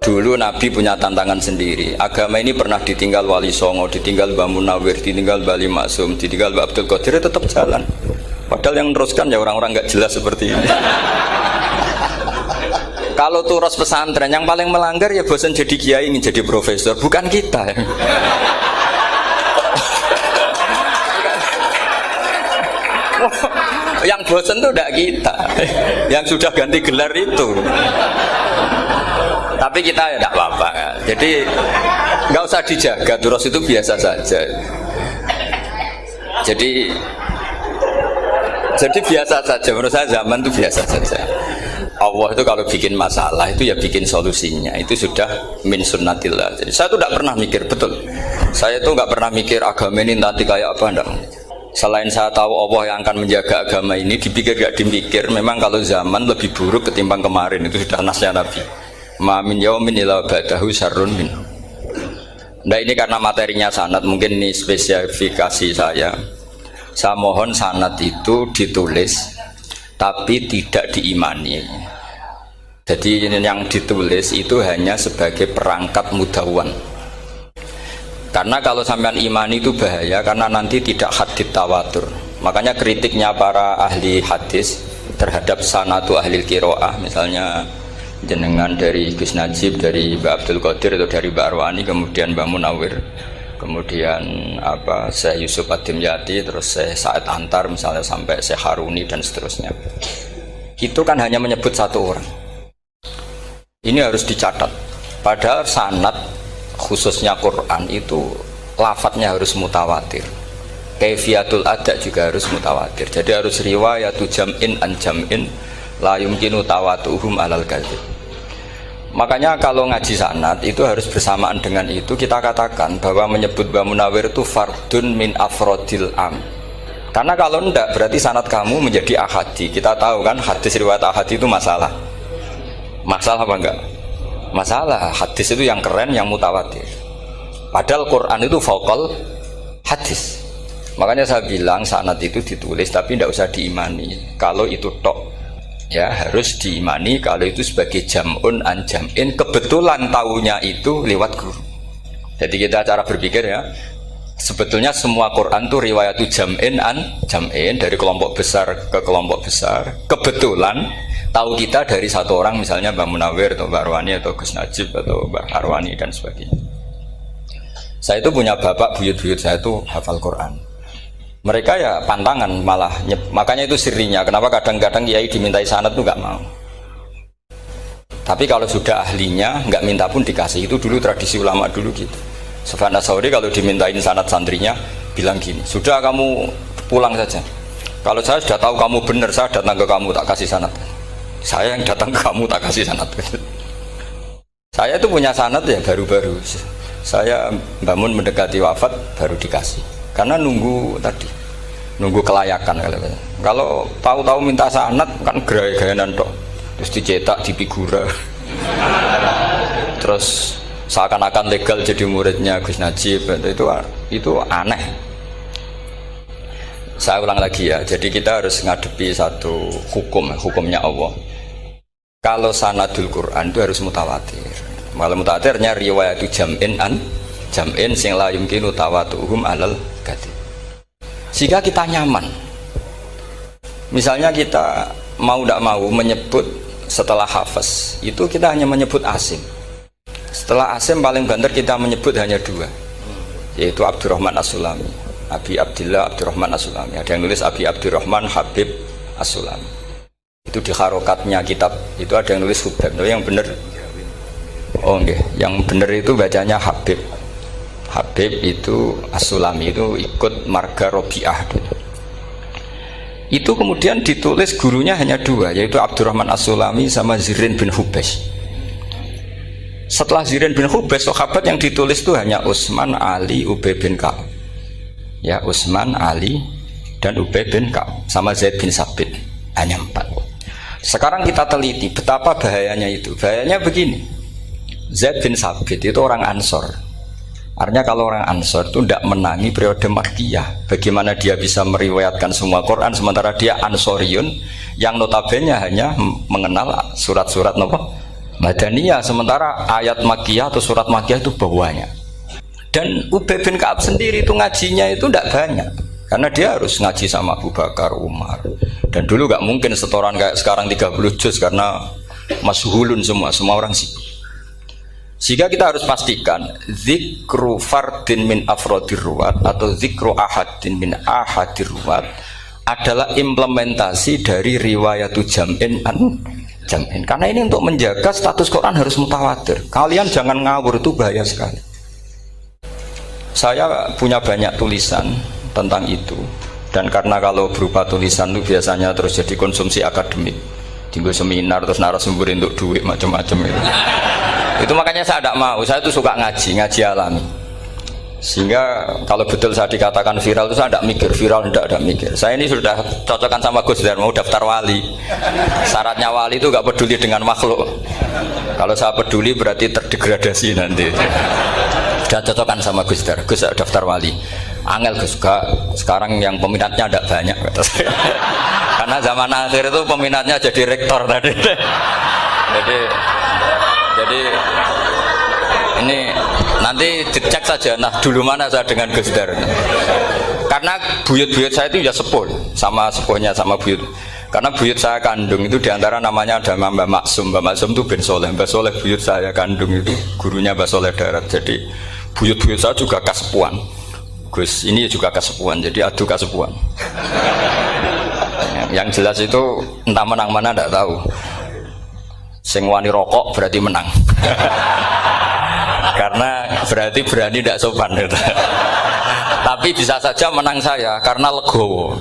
Dulu Nabi punya tantangan sendiri. Agama ini pernah ditinggal Wali Songo, ditinggal Mbah Munawir, ditinggal Bali Maksum, ditinggal Mbah Abdul Qadir, tetap jalan. Padahal yang meneruskan ya orang-orang nggak jelas seperti ini. Kalau turos pesantren yang paling melanggar ya bosan jadi kiai ingin jadi profesor, bukan kita. Yang bosan tuh tidak kita, yang sudah ganti gelar itu. Tapi kita ya tidak apa-apa. Jadi nggak usah dijaga, turos itu biasa saja. Jadi biasa saja. Menurut saya zaman itu biasa saja. Allah itu kalau bikin masalah itu ya bikin solusinya. Itu sudah min sunnatillah. Jadi saya tuh tidak pernah mikir, betul. Saya tuh nggak pernah mikir agama ini nanti kayak apa, enggak. Selain saya tahu Allah yang akan menjaga agama ini, dipikir gak dipikir, memang kalau zaman lebih buruk ketimbang kemarin, itu sudah nasnya Nabi. Ma min yaumin illa ba'dahu syarrun min. Nah ini karena materinya sanad, mungkin ini spesifikasi saya. Saya mohon sanad itu ditulis, tapi tidak diimani. Jadi yang ditulis itu hanya sebagai perangkat mudawwan. Karena kalau sampean imani itu bahaya, karena nanti tidak hadits tawatur. Makanya kritiknya para ahli hadis terhadap sanatu ahli qiraah, misalnya jenengan dari Gus Najib, dari Mbak Abdul Qadir atau dari Mbak Arwani, kemudian Mbak Munawir, kemudian Syekh Yusuf Ad-Dimyati, terus Syekh Sa'id Antar misalnya sampai Syekh Haruni dan seterusnya. Itu kan hanya menyebut satu orang. Ini harus dicatat. Padahal sanad khususnya Quran itu lafadznya harus mutawatir, kaifiyatul ada juga harus mutawatir. Jadi harus riwayatu jam'in an jam'in la yumkinu tawatuhum alal kadzib. Makanya kalau ngaji sanad itu harus bersamaan dengan itu kita katakan bahwa menyebut Mbah Munawir itu fardun min afrodil am. Karena kalau enggak berarti sanad kamu menjadi ahadi. Kita tahu kan hadis riwayat ahadi itu masalah. Masalah apa enggak? Masalah. Hadis itu yang keren, yang mutawatir. Padahal Quran itu fauqal hadis. Makanya saya bilang sanad itu ditulis tapi tidak usah diimani. Kalau itu tok, ya harus diimani kalau itu sebagai jam'un an jam'in. Kebetulan taunya itu lewat guru. Jadi kita cara berpikir ya, sebetulnya semua Quran itu riwayatu jam'in an jam'in, dari kelompok besar ke kelompok besar. Kebetulan tahu kita dari satu orang, misalnya Mbak Munawir atau Mbak Arwani atau Gus Najib atau Mbak Arwani dan sebagainya. Saya itu punya bapak, buyut-buyut saya itu hafal Quran. Mereka ya pantangan malah, makanya itu sirinya. Kenapa kadang-kadang kiai dimintai sanad itu nggak mau. Tapi kalau sudah ahlinya nggak minta pun dikasih. Itu dulu tradisi ulama dulu gitu. Sufyan Ats-Tsauri kalau dimintain sanad santrinya bilang gini, sudah kamu pulang saja. Kalau saya sudah tahu kamu benar, saya datang ke kamu tak kasih sanad. Saya yang datang ke kamu tak kasih sanad. Saya itu punya sanad ya baru-baru. Saya bangun mendekati wafat baru dikasih. Karena nunggu tadi, nunggu kelayakan. Kalau tahu-tahu minta sanad kan gaya-gayanan toh. Terus dicetak di figura. Terus seakan-akan legal jadi muridnya Gus Najib. Itu aneh. Saya ulang lagi ya. Jadi kita harus ngadepi satu hukumnya Allah. Kalau sanadul Quran itu harus mutawatir. Kalau mutawatirnya riwayatu jam'in an jam'in sing la yumkinu tawatuhum alal kadzib. Sehingga kita nyaman. Misalnya kita mau tidak mau menyebut setelah hafaz, itu kita hanya menyebut asim. Setelah asim paling banter kita menyebut hanya dua, yaitu Abdurrahman As-Sulami, Abi Abdillah Abdurrahman As-Sulami. Ada yang nulis Abi Abdurrahman Habib As-Sulami. Itu di harokatnya kitab itu ada yang nulis Hubab. Yang benar, oh enggak, yang benar itu bacanya Habib. Habib itu As-Sulami itu ikut marga Robi'ah. Itu kemudian ditulis gurunya hanya dua, yaitu Abdurrahman As-Sulami sama Zirin bin Hubes. Setelah Zirin bin Hubes, sahabat yang ditulis itu hanya Utsman, Ali, Ubay bin Ka'ab. Ya, Utsman, Ali dan Ubay bin Ka'ab sama Zaid bin Sabit, hanya 4. Sekarang kita teliti betapa bahayanya itu. Bahayanya begini, Zaid bin Sabit itu orang Ansor. Artinya kalau orang Ansor itu tidak menangi periode Makkiyah. Bagaimana dia bisa meriwayatkan semua Quran sementara dia Ansoriun yang notabene hanya mengenal surat-surat Madaniyah, sementara ayat Makkiyah atau surat Makkiyah itu bawahnya. Dan Ubay bin Ka'ab sendiri itu ngajinya itu tidak banyak, karena dia harus ngaji sama Abu Bakar, Umar. Dan dulu nggak mungkin setoran kayak sekarang 30 juz karena masyhulun semua orang sibuk. Sehingga kita harus pastikan zikru fardin min afrodir ruwat atau zikru ahadin min ahadir ruwat adalah implementasi dari riwayatu jam'in an jam'in. Karena ini untuk menjaga status Quran harus mutawatir. Kalian jangan ngawur, itu bahaya sekali. Saya punya banyak tulisan tentang itu, dan karena kalau berupa tulisan itu biasanya terus jadi konsumsi akademik, tinggal seminar terus narasumber untuk duit macam-macam itu. Itu makanya saya tidak mau. Saya itu suka ngaji alami. Sehingga kalau betul saya dikatakan viral itu saya tidak mikir, viral tidak mikir. Saya ini sudah cocokkan sama Gus Dar, mau daftar wali. Syaratnya wali itu nggak peduli dengan makhluk. Kalau saya peduli berarti terdegradasi nanti. Sudah cocokkan sama Gus Dar, Gus daftar wali. Angel Gus, sekarang yang peminatnya tidak banyak. Karena zaman akhir itu peminatnya jadi rektor tadi. Jadi ini nanti dicek saja. Nah dulu mana saya dengan Gus Dar? Karena buyut-buyut saya itu ya sepuh, sama sepuhnya sama buyut. Karena buyut saya kandung itu diantara namanya ada Mbak Maksum. Mbak Maksum itu bin Soleh. Mbak Soleh buyut saya kandung itu gurunya Mbak Soleh Darat. Jadi buyut-buyut saya juga kasepuan. Gus ini juga kasepuan. Jadi adu kasepuan. Yang jelas itu entah menang mana tidak tahu. Sing wani rokok berarti menang. Karena berarti berani tidak sopan gitu. Tapi bisa saja menang saya karena legowo.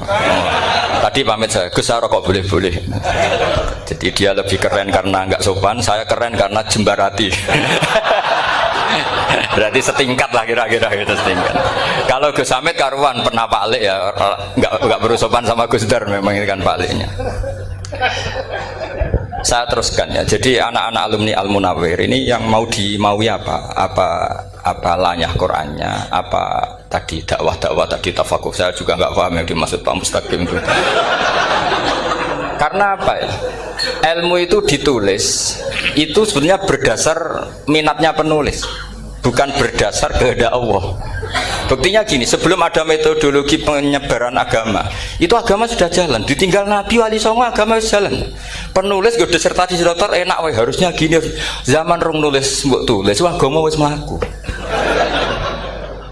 Tadi pamit saya, Gus saya rokok boleh-boleh. Jadi dia lebih keren karena nggak sopan, saya keren karena jembarati. Berarti setingkat lah kira-kira gitu, setingkat. Kalau Gus Hamid karuan pernah Pak Alik ya, nggak berusopan sama Gus Dar, memang ini kan Pak Aliknya. Saya teruskan ya. Jadi anak-anak alumni Al Munawwir ini yang maui apa lanyah Qurannya, apa tadi dakwah tadi tafakuh, saya juga nggak paham yang dimaksud Pak Mustaqim itu. Karena apa ya? Ilmu itu ditulis itu sebenarnya berdasar minatnya penulis, bukan berdasar kehendak Allah. Buktinya gini, sebelum ada metodologi penyebaran agama, itu agama sudah jalan. Ditinggal Nabi Wali Songo agama sudah jalan. Penulis gue disertasi dokter enak, harusnya gini. Zaman rong nulis mbok tulis, wah agama wis mlaku.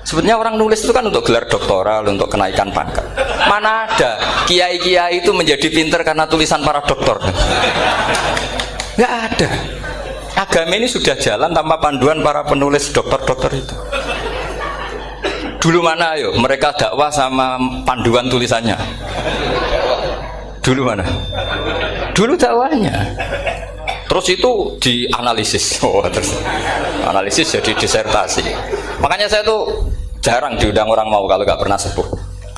Sebetulnya orang nulis itu kan untuk gelar doktoral, untuk kenaikan pangkat. Mana ada kiai-kiai itu menjadi pinter karena tulisan para doktor? Nggak ada. Agama ini sudah jalan tanpa panduan para penulis dokter-dokter itu. Dulu mana ayo mereka dakwah sama panduan tulisannya? Dulu mana? Dulu dakwahnya. Terus itu dianalisis. Terus analisis jadi disertasi. Makanya saya tuh jarang diundang orang mau kalau nggak pernah sepuh.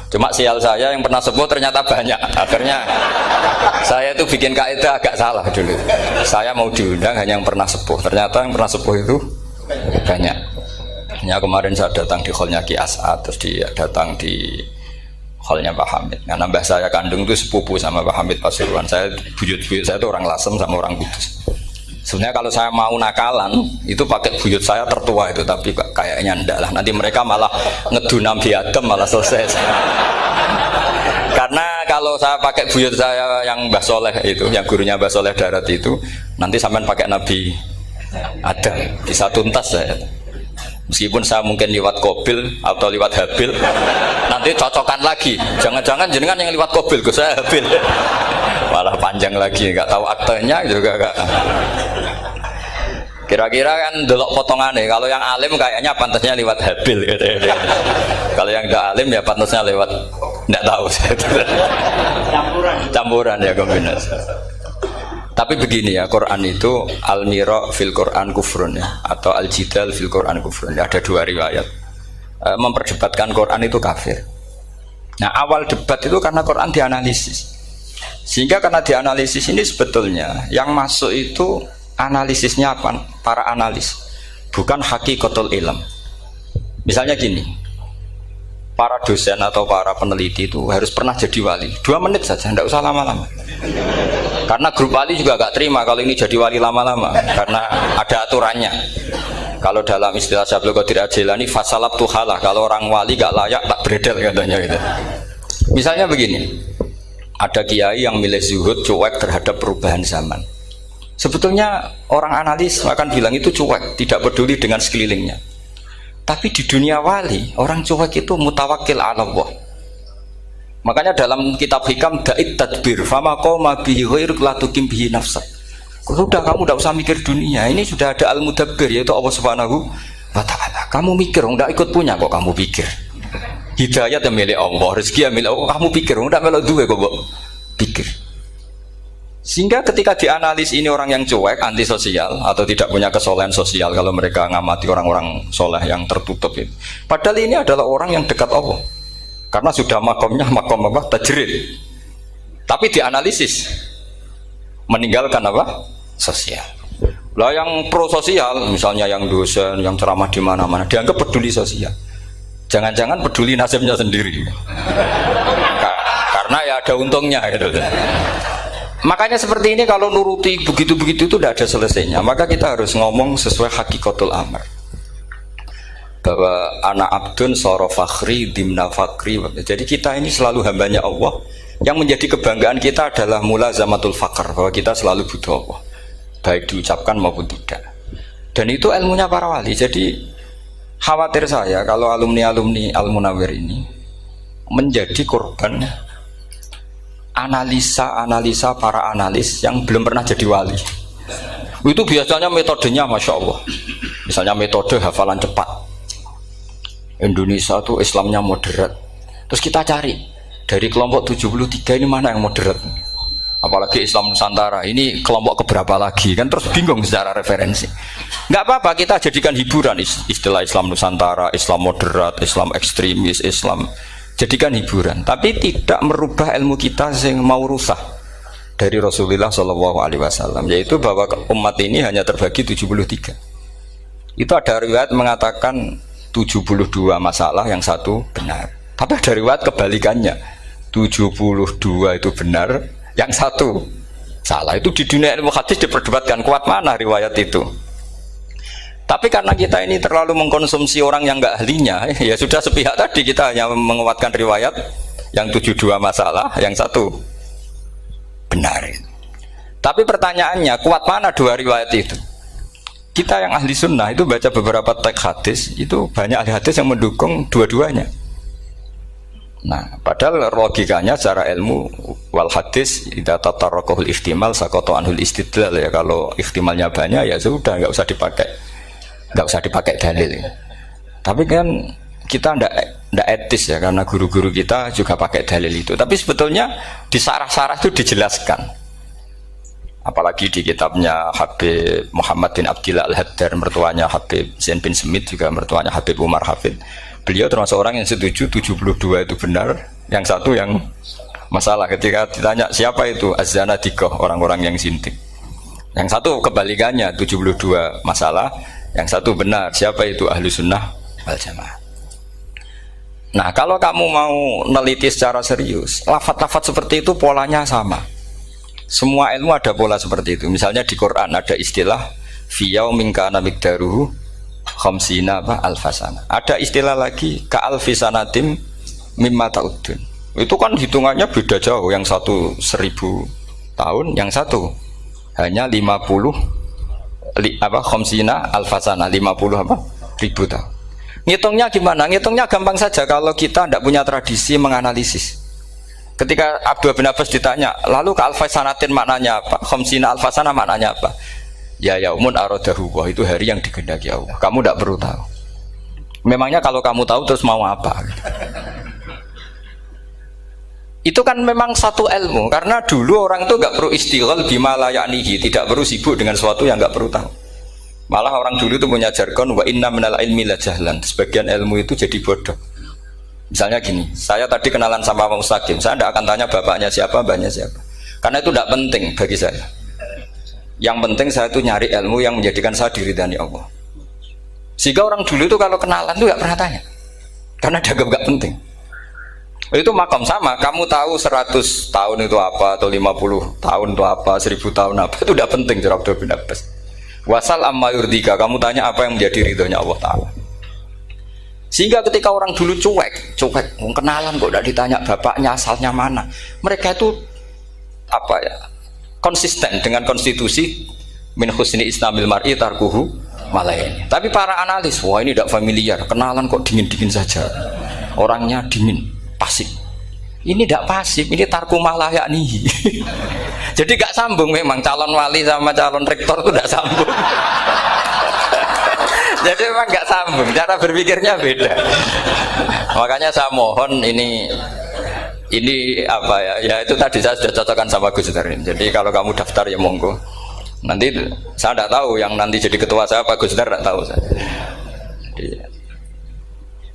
Cuma sial saya yang pernah sepuh ternyata banyak. Akhirnya saya itu bikin kaidah agak salah dulu. Saya mau diundang hanya yang pernah sepuh. Ternyata yang pernah sepuh itu banyak. Ya kemarin saya datang di hallnya Ki As'ad, terus dia datang di hallnya Pak Hamid. Karena mbah saya kandung itu sepupu sama Pak Hamid Pasuruan. Saya buyut-buyut saya itu orang Lasem sama orang Kudus. Sebenarnya kalau saya mau nakalan itu pakai buyut saya tertua itu, tapi kayaknya enggak lah. Nanti mereka malah ngedu Nabi Adam malah selesai. Karena kalau saya pakai buyut saya yang Mbah Soleh itu, yang gurunya Mbah Soleh Darat itu, nanti sampean pakai Nabi Adam bisa tuntas saya. Meskipun saya mungkin lewat Kobil atau lewat Habil, nanti cocokkan lagi. Jangan-jangan jenengan yang lewat Kobil, gue saya Habil. Malah panjang lagi, nggak tahu aktenya juga nggak. Kira-kira kan delok potongannya. Kalau yang alim kayaknya pantasnya lewat Habil. Gitu. Kalau yang tidak alim ya pantasnya lewat, nggak tahu. Campuran ya kombinasi. Tapi begini ya, Quran itu al-mira fil Quran kufrun ya, atau al-jidal fil Quran kufrun. Ada dua riwayat memperdebatkan Quran itu kafir. Nah awal debat itu karena Quran dianalisis, sehingga karena dianalisis ini sebetulnya yang masuk itu analisisnya apa? Para analis, bukan hakikatul ilm. Misalnya gini, para dosen atau para peneliti itu harus pernah jadi wali. 2 menit saja, tidak usah lama-lama. Karena grup wali juga gak terima kalau ini jadi wali lama-lama, karena ada aturannya. Kalau dalam istilah Syaikhul Qadir Al-Jilani, fasalab tuhalah, kalau orang wali gak layak tak beredel katanya gitu. Misalnya begini, ada kiai yang milih zuhud, cuek terhadap perubahan zaman. Sebetulnya orang analis akan bilang itu cuek, tidak peduli dengan sekelilingnya. Tapi di dunia wali, orang cuek itu mutawakkil ala Allah. Makanya dalam kitab hikam da'it tadbir fama qoma bihi ghairuk la tuqim bihi nafsak. Sudah, kamu tidak usah mikir dunia, ini sudah ada al-mudabbir, yaitu Allah Subhanahu wa ta'ala. Kamu mikir, tidak ikut punya kok kamu pikir. Hidayat yang milik Allah, rezeki yang milik Allah, kamu pikir, tidak melok duwe kok pikir. Sehingga ketika dianalisis ini orang yang cuek, antisosial atau tidak punya kesolehan sosial, kalau mereka ngamati orang-orang soleh yang tertutup itu. Padahal ini adalah orang yang dekat Allah. Karena sudah makomnya makom apa? Tajrid. Tapi dianalisis meninggalkan apa? Sosial. Lah yang pro sosial, misalnya yang dosen, yang ceramah di mana-mana, dianggap peduli sosial. Jangan-jangan peduli nasibnya sendiri. Karena ya ada untungnya gitu. Makanya seperti ini kalau nuruti begitu-begitu itu tidak ada selesainya. Maka kita harus ngomong sesuai hakikatul amr. Bahwa anak abdun soro fakhri dimna fakri. Jadi kita ini selalu hambanya Allah. Yang menjadi kebanggaan kita adalah mulazamatul fakr, bahwa kita selalu butuh Allah, baik diucapkan maupun tidak. Dan itu ilmunya para wali. Jadi khawatir saya kalau alumni-alumni Al-Munawwir ini menjadi korban analisa-analisa para analis yang belum pernah jadi wali. Itu biasanya metodenya Masya Allah. Misalnya metode hafalan cepat. Indonesia tuh Islamnya moderat. Terus kita cari dari kelompok 73 ini mana yang moderat. Apalagi Islam Nusantara ini kelompok keberapa lagi, kan terus bingung secara referensi. Nggak apa-apa, kita jadikan hiburan istilah Islam Nusantara, Islam moderat, Islam ekstremis, Islam, jadikan hiburan. Tapi tidak merubah ilmu kita yang mau rusak dari Rasulullah SAW, yaitu bahwa umat ini hanya terbagi 73. Itu ada riwayat mengatakan 72 masalah, yang satu benar. Tapi ada riwayat kebalikannya, 72 itu benar, yang satu salah. Itu di dunia ilmu hadis diperdebatkan kuat mana riwayat itu. Tapi karena kita ini terlalu mengkonsumsi orang yang nggak ahlinya, ya sudah sepihak tadi, kita hanya menguatkan riwayat yang 72 masalah, yang satu benar. Tapi pertanyaannya, kuat mana dua riwayat itu? Kita yang ahli sunnah itu baca beberapa teks hadis, itu banyak ahli hadis yang mendukung dua-duanya. Nah, padahal logikanya secara ilmu wal hadis idza tatarraqahul ihtimal saqata anhul istidlal, ya kalau ihtimalnya banyak ya sudah nggak usah dipakai dalil. Tapi kan kita ndak etis ya, karena guru-guru kita juga pakai dalil itu. Tapi sebetulnya di sarah-sarah itu dijelaskan. Apalagi di kitabnya Habib Muhammad bin Abdillah Al-Haddar, mertuanya Habib Zain bin Smith, juga mertuanya Habib Umar Hafid. Beliau termasuk orang yang setuju 72 itu benar, yang satu yang masalah. Ketika ditanya siapa itu Az-Zanadiqah, orang-orang yang sintik. Yang satu kebalikannya, 72 masalah, yang satu benar, siapa itu Ahlu Sunnah wal Jamaah. Nah, kalau kamu mau neliti secara serius, lafaz-lafaz seperti itu polanya sama. Semua ilmu ada pola seperti itu. Misalnya di Quran ada istilah fi yaumin kana miqdaruhu khamsina alfasana. Ada istilah lagi ka alfisanatim mimma ta'udun. Itu kan hitungannya beda jauh. Yang satu 1000 tahun, yang satu hanya 50 khamsina alfasana, 50 ribu tahun. Ngitungnya gimana? Ngitungnya gampang saja kalau kita tidak punya tradisi menganalisis. Ketika Abdul bin Abbas ditanya, lalu ke alfasanatin maknanya apa? Khamsina alfasana maknanya apa? Ya yaumun aradahu, wah itu hari yang dikehendaki Allah. Kamu tidak perlu tahu. Memangnya kalau kamu tahu terus mau apa? Itu kan memang satu ilmu, karena dulu orang itu nggak perlu istighal bima la ya'nihi, tidak perlu sibuk dengan sesuatu yang nggak perlu tahu. Malah orang dulu itu punya jargon wa inna minal ilmi la jahlan. Sebagian ilmu itu jadi bodoh. Misalnya gini, saya tadi kenalan sama Pak Mustaqim, saya tidak akan tanya bapaknya siapa, mbaknya siapa, karena itu tidak penting bagi saya. Yang penting saya itu nyari ilmu yang menjadikan saya diridani Allah. Sehingga orang dulu itu kalau kenalan itu nggak pernah tanya, karena dianggap nggak penting. Itu makom sama, kamu tahu 100 tahun itu apa, atau 50 tahun itu apa, 1000 tahun apa, itu udah penting cara Abdullah bin Abbas. Wasal amma yurdika, kamu tanya apa yang menjadi ridhonya Allah Ta'ala. Sehingga ketika orang dulu cuek, kenalan kok tidak ditanya bapaknya asalnya mana. Mereka itu apa ya, konsisten dengan konstitusi min husni islamil mar'i tarkuhu malaini. Tapi para analis, wah ini tidak familiar, kenalan kok dingin-dingin saja. Orangnya dingin, pasif. Ini tidak pasif, ini tarku malah yakni. Jadi gak sambung memang calon wali sama calon rektor itu tidak sambung. Jadi memang gak sambung, cara berpikirnya beda. Makanya saya mohon ini apa ya? Ya itu tadi saya sudah cocokkan sama Gus Darin. Jadi kalau kamu daftar ya monggo. Nanti saya tidak tahu yang nanti jadi ketua saya Pak Gus Dar tidak tahu saya. Jadi,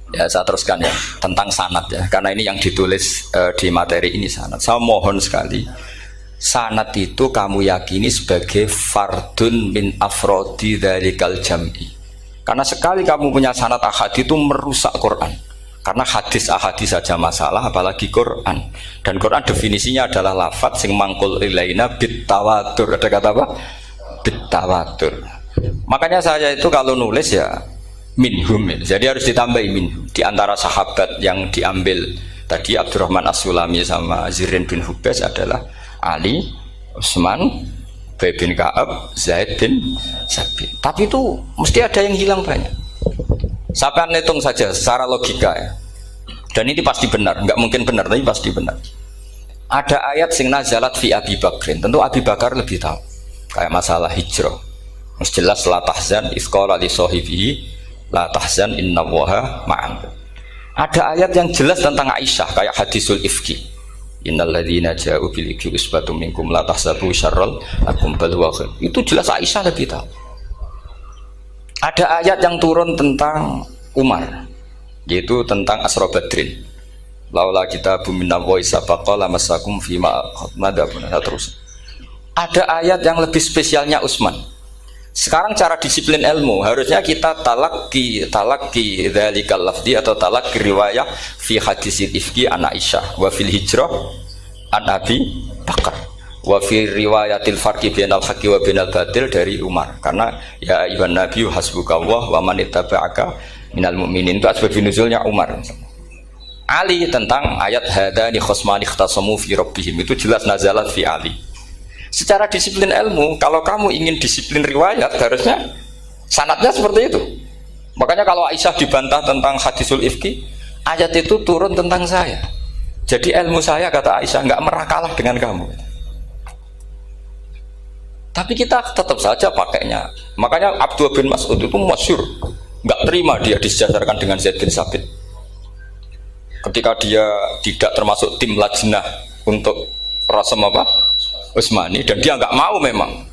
ya saya teruskan ya tentang sanad ya, karena ini yang ditulis di materi ini sanad. Saya mohon sekali, sanad itu kamu yakini sebagai fardun min afrodi dzalikal jam'i. Karena sekali kamu punya sanad ahadi itu merusak Quran. Karena hadis ahadi saja masalah, apalagi Quran. Dan Quran definisinya adalah lafadz sing mangkul ilaina bit tawatur. Ada kata apa? Bit tawatur. Makanya saya itu kalau nulis ya minhum. Jadi harus ditambahi minhum. Di antara sahabat yang diambil tadi Abdurrahman As-Sulami sama Zirin bin Hubes adalah Ali, Utsman, Ubay bin Ka'ab, Zaid bin Sabit. Tapi itu mesti ada yang hilang banyak. Sampai hitung saja secara logika ya. Dan ini pasti benar, nggak mungkin benar tapi pasti benar. Ada ayat sing nazalat fi Abi Bakrin. Tentu Abi Bakar lebih tahu. Kayak masalah hijrah. Mesti jelas la tahzan isqala li sahibihi la tahzan innallaha ma'an. Ada ayat yang jelas tentang Aisyah kayak hadisul ifki. Innal ladzina ja'u bil ifki usbatum minkum la tahsabu syarral lakum bal huwa khair. Itu jelas Aisyah lebih tahu. Ada ayat yang turun tentang Umar, yaitu tentang Asra Badrin. Laula kitabun minallahi sabaqa lamassakum fima madabun terus. Ada ayat yang lebih spesialnya Utsman. Sekarang cara disiplin ilmu harusnya kita talaqi dzalikal lafzi atau talaqi riwayah fi hadisil ifki an Aisyah wa fil hijrah an Abi Bakar wa fi riwayatil farqi bainal haqqi wa bainal batil dari Umar. Karena ya ayyuhan nabiyyu hasbukallah wa man ittaba'aka minal mu'minin, itu asbab nuzulnya Umar. Ali tentang ayat hadani khosmani ikhtasamu fi rabbihim, itu jelas nazalat fi Ali. Secara disiplin ilmu, kalau kamu ingin disiplin riwayat, harusnya sanadnya seperti itu. Makanya kalau Aisyah dibantah tentang hadisul ifki, ayat itu turun tentang saya. Jadi ilmu saya, kata Aisyah, nggak merah kalah dengan kamu. Tapi kita tetap saja pakainya. Makanya Abdullah bin Mas'ud itu masyhur, nggak terima dia disejajarkan dengan Zaid bin Sabit. Ketika dia tidak termasuk tim lajnah untuk rasam apa? Utsmani, dan dia nggak mau memang.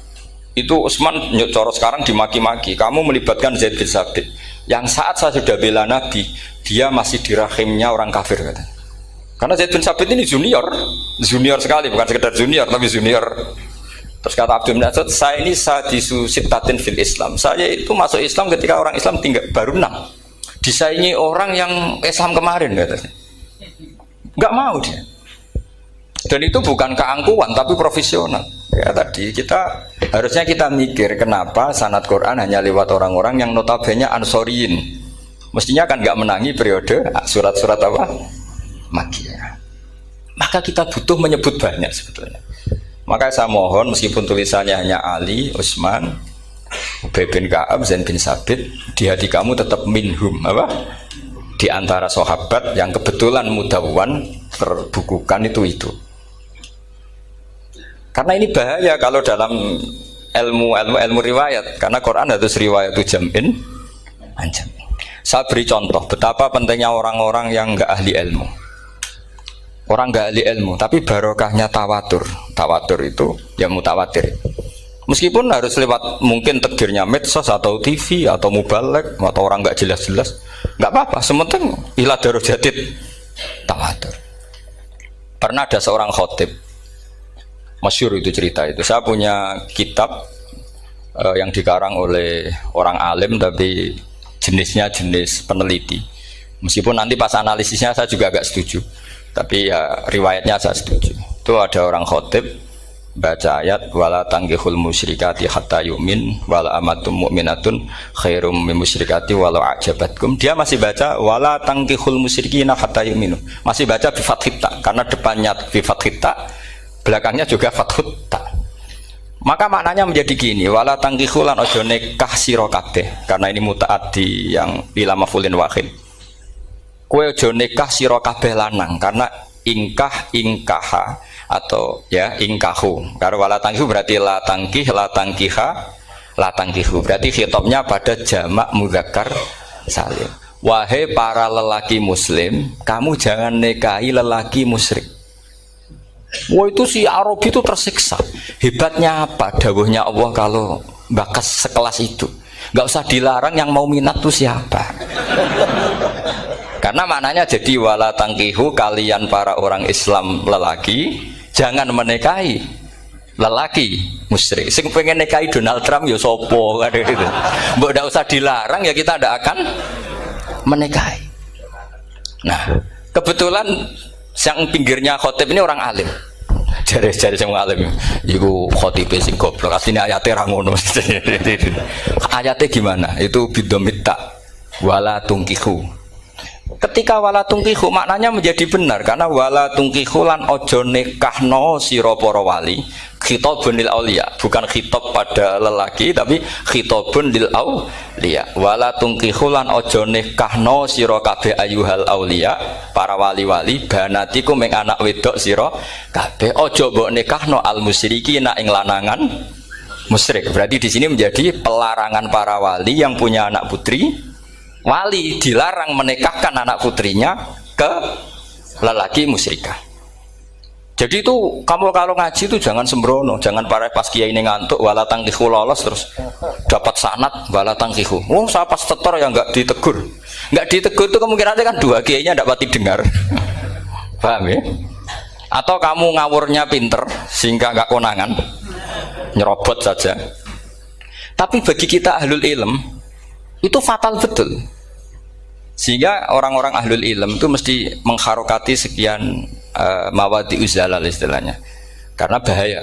Itu Utsman coro sekarang dimaki-maki, kamu melibatkan Zaid bin Sabit yang saat saya sudah bela Nabi, dia masih di rahimnya orang kafir kata. Karena Zaid bin Sabit ini junior sekali, bukan sekedar junior tapi junior. Terus kata Abdul Nasir, saya ini sadisu sittatin fil Islam, saya itu masuk Islam ketika orang Islam tinggal baru 6, disaingi orang yang Islam kemarin katanya. Nggak mau dia. Dan itu bukan keangkuhan tapi profesional. Ya tadi harusnya kita mikir kenapa sanad Quran hanya lewat orang-orang yang notabene ansoriyin. Mestinya kan nggak menangi periode surat-surat apa? Makkiyah. Maka kita butuh menyebut banyak sebetulnya. Maka saya mohon meskipun tulisannya hanya Ali, Utsman, Ubay bin Ka'ab, Zaid bin Sabit, di hati kamu tetap minhum apa? Di antara sahabat yang kebetulan mudawwan terbukukan itu. Karena ini bahaya kalau dalam ilmu riwayat, karena Quran harus riwayat jam'in anjam. Saya beri contoh betapa pentingnya orang-orang yang enggak ahli ilmu. Orang enggak ahli ilmu, tapi barokahnya tawatur. Tawatur itu ya mutawatir. Meskipun harus lewat mungkin takdirnya medsos atau TV atau mubalek atau orang enggak jelas-jelas, enggak apa-apa, sementing ila darajatid tawatur. Pernah ada seorang khotib, masyhur itu cerita itu. Saya punya kitab yang dikarang oleh orang alim tapi jenisnya jenis peneliti. Meskipun nanti pas analisisnya saya juga agak setuju. Tapi ya riwayatnya saya setuju. Itu ada orang khotib baca ayat wala tangkihul musyrikati hatta yu'min wala amatum mu'minatun khairum min musyrikati walau ajabatkum. Dia masih baca wala tangkihul musyrikina hatta yu'minu. Masih baca bi fathita karena depannya bi fathita, belakangnya juga fathut ta. Maka maknanya menjadi gini, wala tangkihul lan ojo nikah sira kabeh. Karena ini mutaaddi yang ila maf'ulin wahid. Kowe aja nikah sira kabeh lanang karena ingkaha atau ya ingkahu. Karo wala tangkihu berarti la tangkih, la tangkiha, la tangkihu. Berarti khitabnya pada jamak mudzakkar salim. Wahai para lelaki muslim, kamu jangan nikahi lelaki musyrik. Wah itu si Arabi itu tersiksa. Hebatnya apa dawuhnya Allah kalau bakas sekelas itu? Gak usah dilarang, yang mau minat tuh siapa? Karena maknanya jadi wala tangkihu, kalian para orang Islam lelaki jangan menikahi lelaki musyrik. Sing pengen nikahi Donald Trump ya sopo kan gitu. Mbok ndak usah dilarang ya kita ndak akan menikahi. Nah, kebetulan yang pinggirnya khotib ini orang alim. Jare-jare sing alim iku khotibe sing goblok. Asline ayate ra ngono. Ayate gimana? Itu bidomita wala tungkihu. Ketika wala tungkihu maknanya menjadi benar karena wala tungkihu lan ojo nikahno sira para wali khitabun lil auliya, bukan khitab pada lelaki tapi khitabun lil auliya. Wala tungkihu lan ojo nikahno sira kabeh ayuhal auliya, para wali-wali banatiku ming anak wedok sira kabeh, ojo mbok nikahno al musyrikina ing lanangan musyrik. Berarti di sini menjadi pelarangan para wali yang punya anak putri. Wali dilarang menikahkan anak putrinya ke lelaki musyrikah. Jadi itu kamu kalau ngaji itu jangan sembrono, jangan pas kiai ini ngantuk wala tangkihu lolos terus dapat sanad wala tangkihu. Oh saya pas setor yang nggak ditegur, nggak ditegur itu kemungkinannya kan dua kiainya nggak pati dengar. Paham ya? Atau kamu ngawurnya pinter sehingga nggak konangan, nyerobot saja. Tapi bagi kita ahlul ilm itu fatal betul. Sehingga orang-orang ahlul ilm itu mesti mengharokati sekian mawadi uzalal istilahnya, karena bahaya.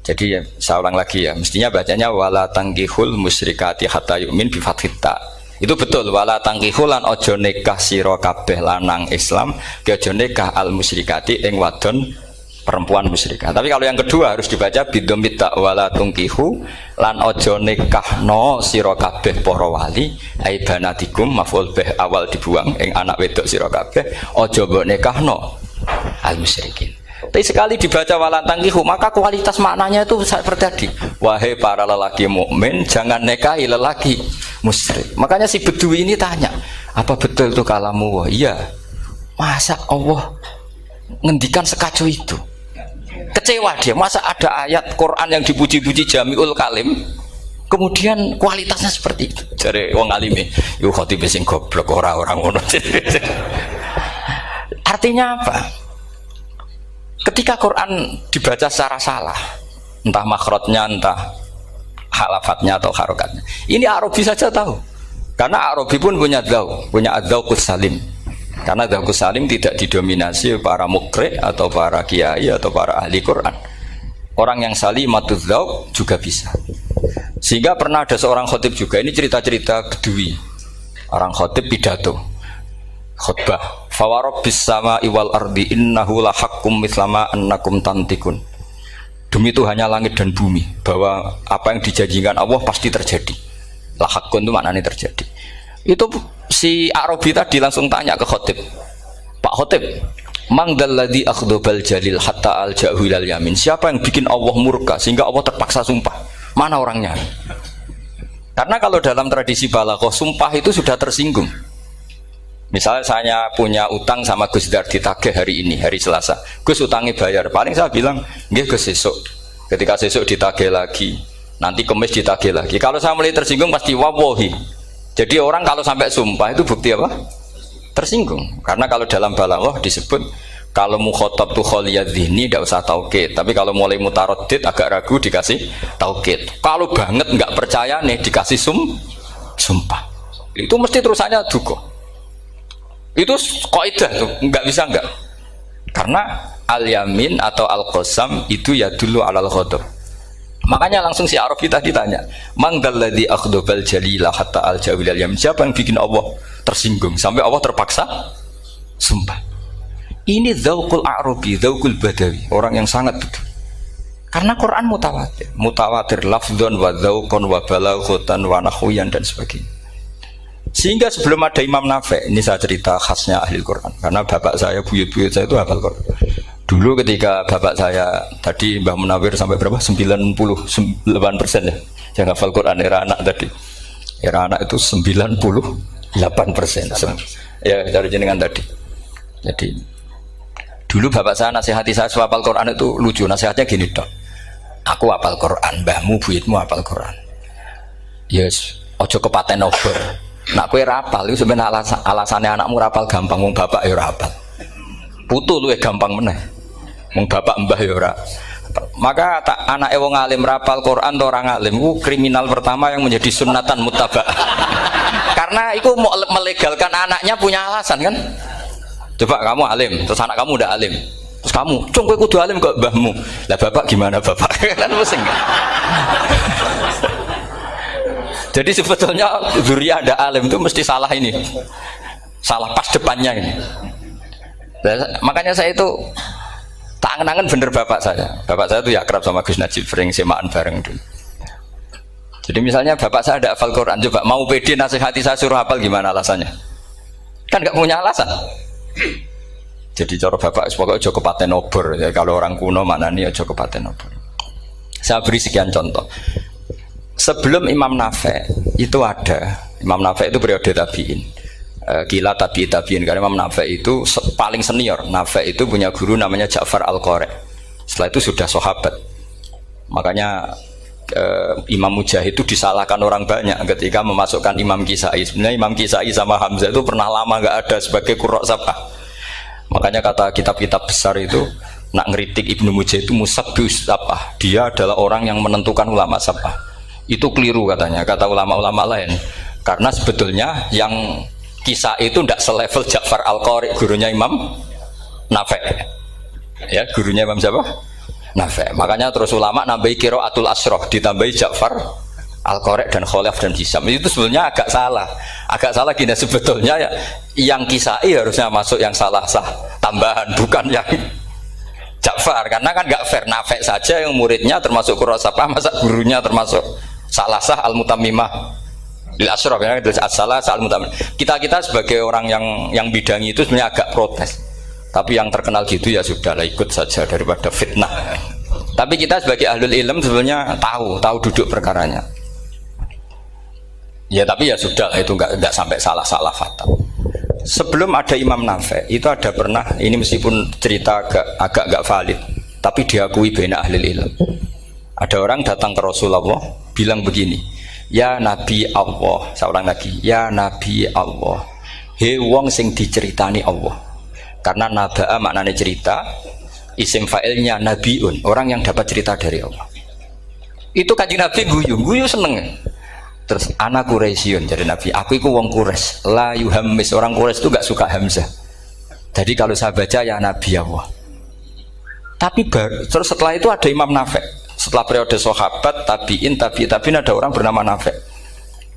Jadi saya ulang lagi ya, mestinya bacanya wala tangkihul musyrikati hatta yu'min bi fathita. Itu betul, wala tangkihul lan ojo nikah sira kabeh lanang Islam ke ojo nikah al musyrikati ing wadon perempuan musyrikah. Tapi kalau yang kedua harus dibaca bidomita wala tungkihu lan ojo nikahno sira kabeh para wali ai banatikum maf'ul bih awal dibuang ing anak wedok sira kabeh ojo mbok nikahno al musyrikin. Tapi sekali dibaca wala tangkihu maka kualitas maknanya itu seperti tadi. Wahai para lelaki mukmin jangan nikahi lelaki musyrik. Makanya si Bedui ini tanya, apa betul itu kalamu? Wah, iya. Masa Allah ngendikan sekacau itu? Kecewa dia, masa ada ayat Quran yang dipuji-puji jami'ul kalim kemudian kualitasnya seperti itu. Jare wong alime yo khotib sing goblok orang ngono. Artinya apa? Ketika Quran dibaca secara salah, entah makhrajnya, entah halafatnya atau harokatnya, ini Arabi saja tahu, karena Arabi pun punya adzauqus salim. Karena adzauqus salim tidak didominasi para mukri atau para kiai atau para ahli Quran. Orang yang salimatuz dzauq juga bisa. Sehingga pernah ada seorang khotib juga, ini cerita-cerita Bedui. Orang khotib pidato khutbah, fawarabbis sama'i wal ardi innahu lahaqqum mithlama annakum tantikun. Demi Tuhannya langit dan bumi, bahwa apa yang dijanjikan Allah pasti terjadi. Lahaqqun itu maknanya terjadi. Itu si Arabi tadi langsung tanya ke khotib, Pak khotib, mangdalladzi akhdobal jalil hatta alja'hu ilal yamin. Siapa yang bikin Allah murka sehingga Allah terpaksa sumpah? Mana orangnya? Karena kalau dalam tradisi balaghah sumpah itu sudah tersinggung. Misalnya saya punya utang sama Gus Dar ditagih hari ini, hari Selasa. Gus utangnya bayar, paling saya bilang, nggih Gus sesuk. Ketika sesuk ditagih lagi, nanti Kamis ditagih lagi. Kalau saya mulai tersinggung pasti wawahi. Jadi orang kalau sampai sumpah itu bukti apa? Tersinggung. Karena kalau dalam balaghah disebut kalau mukhatab tuh kholiyadzihni tidak usah taukid. Tapi kalau mulai mutaraddid agak ragu dikasih taukid. Kalau banget nggak percaya nih dikasih sumpah. Itu mesti terusannya duga. Itu kaidah tuh, nggak bisa nggak. Karena al-yamin atau al-qasam itu ya dulu alal ghadab. Makanya langsung si Arabi tadi tanya, "Man dalladzi akhdabal jalila hatta al-jawil al-yamin?" Siapa yang bikin Allah tersinggung sampai Allah terpaksa sumpah? Ini dzauqul Arabi, dzauqul Badawi, orang yang sangat betul. Karena Quran mutawatir, mutawatir lafdzon wa dzauqon wa balaghatan wa nahwiyan dan sebagainya. Sehingga sebelum ada Imam Nafi', ini saya cerita khasnya ahli Quran, karena bapak saya, buyut-buyut saya itu hafal Quran. Dulu ketika bapak saya tadi Mbah Munawir sampai berapa? 98% ya. Yang hafal Quran era anak tadi. Era anak itu 98%. Ya, dari jenengan tadi. Jadi dulu bapak saya nasihati saya hafal Quran itu lucu. Nasihatnya gini, Dok. Aku hafal Quran, mbahmu buyutmu hafal Quran. Yes, ojo kepaten obor. Nak kowe rapal itu sebenarnya alasannya anakmu rapal gampang, wong bapak ya rapal. Putu luwih gampang meneh. Wong bapak mbah ya ora. Maka tak anake wong alim rapal Quran to orang alim ku kriminal pertama yang menjadi sunnatan muttaba. Karena itu mau melegalkan anaknya punya alasan kan. Coba kamu alim, terus anak kamu udah alim. Terus kamu, "Cung kowe kudu alim kok mbahmu." Lah bapak gimana bapak? Kan pusing. Jadi sebetulnya dzurriyyah ada alim itu mesti salah ini. Salah pas depannya ini. Makanya saya itu tak angen-angen bener bapak saya. Bapak saya itu ya akrab sama Gus Najib, sering semaan bareng dulu. Jadi misalnya bapak saya ada hafal Quran, coba mau pede nasihati saya suruh hafal gimana alasannya? Kan nggak punya alasan. Jadi cara bapak pokoknya ojo kepaten obor. Ya, kalau orang kuno mana nih ojo kepaten obor. Saya beri sekian contoh. Sebelum Imam Nafi' itu ada. Imam Nafi' itu periode tabi'in. Kila tabi'in karena Imam Nafi' itu paling senior. Nafi' itu punya guru namanya Ja'far Al-Qari. Setelah itu sudah sahabat. Makanya Imam Mujahid itu disalahkan orang banyak ketika memasukkan Imam Kisai. Sebenarnya Imam Kisai sama Hamzah itu pernah lama nggak ada sebagai qurra sab'ah. Makanya kata kitab-kitab besar itu nak ngeritik Ibnu Mujahid itu musabbius sab'ah. Dia adalah orang yang menentukan ulama sab'ah. Itu keliru katanya, kata ulama-ulama lain. Karena sebetulnya yang Kisah itu tidak selevel Ja'far Al-Qari, gurunya Imam Nafi'. Ya, gurunya Imam siapa? Nafi'. Makanya terus ulama nambahi qiraatul asroh, ditambahi Ja'far Al-Qari dan Khalaf dan Hisam. Itu sebenarnya agak salah. Agak salah gini, sebetulnya ya, yang Kisai harusnya masuk yang salah sah tambahan, bukan yang Ja'far. Karena kan nggak fair, Nafi' saja yang muridnya termasuk qurrasabah, masa gurunya termasuk salah sah al-mutammimah lil asyraf, ya, salah sah al-mutammimah. Kita sebagai orang yang bidangi itu sebenarnya agak protes. Tapi yang terkenal gitu ya sudahlah, ikut saja daripada fitnah. Tapi kita sebagai ahlul ilm sebenarnya tahu duduk perkaranya. Ya tapi ya sudah, itu nggak sampai salah fatal. Sebelum ada Imam Nafi' itu ada pernah, ini meskipun cerita agak valid, tapi diakui bena ahlul ilm. Ada orang datang ke Rasulullah bilang begini, "Ya Nabi Allah," saya ulang lagi, "Ya Nabi Allah, he wong sing diceritani Allah." Karena naba'a maknanya cerita, isim fa'ilnya nabiun, orang yang dapat cerita dari Allah. Itu Kanjeng Nabi guyu seneng. Terus anak Quraisyun, jadi Nabi, aku itu wong Quraisy, la yuhammis, orang Quraisy itu gak suka hamzah. Jadi kalau saya baca ya Nabi Allah. Tapi terus setelah itu ada Imam Nafi'. Setelah periode sahabat, tabi'in ada orang bernama Nafi'.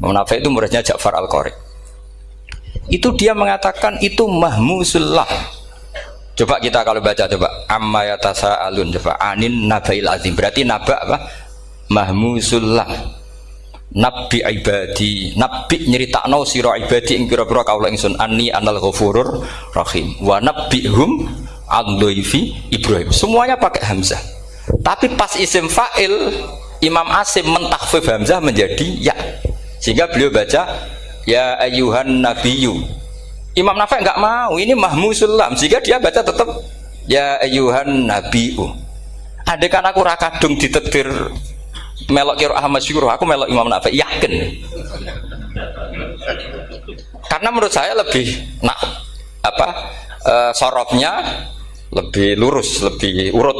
Imam Nafi' itu muridnya Ja'far Al-Qari. Itu dia mengatakan itu mahmusullah. Coba kita kalau baca coba amma yatasaalun, coba anin nabail azim. Berarti naba apa? Mahmusullah. Nabi ibadi, nabi nyeritakno sira ibadi ing pira-pira kaula ingsun anni anal ghafurur rahim wa nabbihum al-dhaifi Ibrahim. Semuanya pakai hamzah. Tapi pas isim fa'il Imam Asim mentakhfif hamzah menjadi ya. Sehingga beliau baca ya ayyuhan nabiyyu. Imam Nafi' enggak mau, ini mahmusul lam. Sehingga dia baca tetap ya ayyuhan nabiyyu. Andai kan aku ra kadung ditetir melok qiraah masyhur, aku melok Imam Nafi', yakin. Karena menurut saya lebih sorofnya lebih lurus, lebih urut.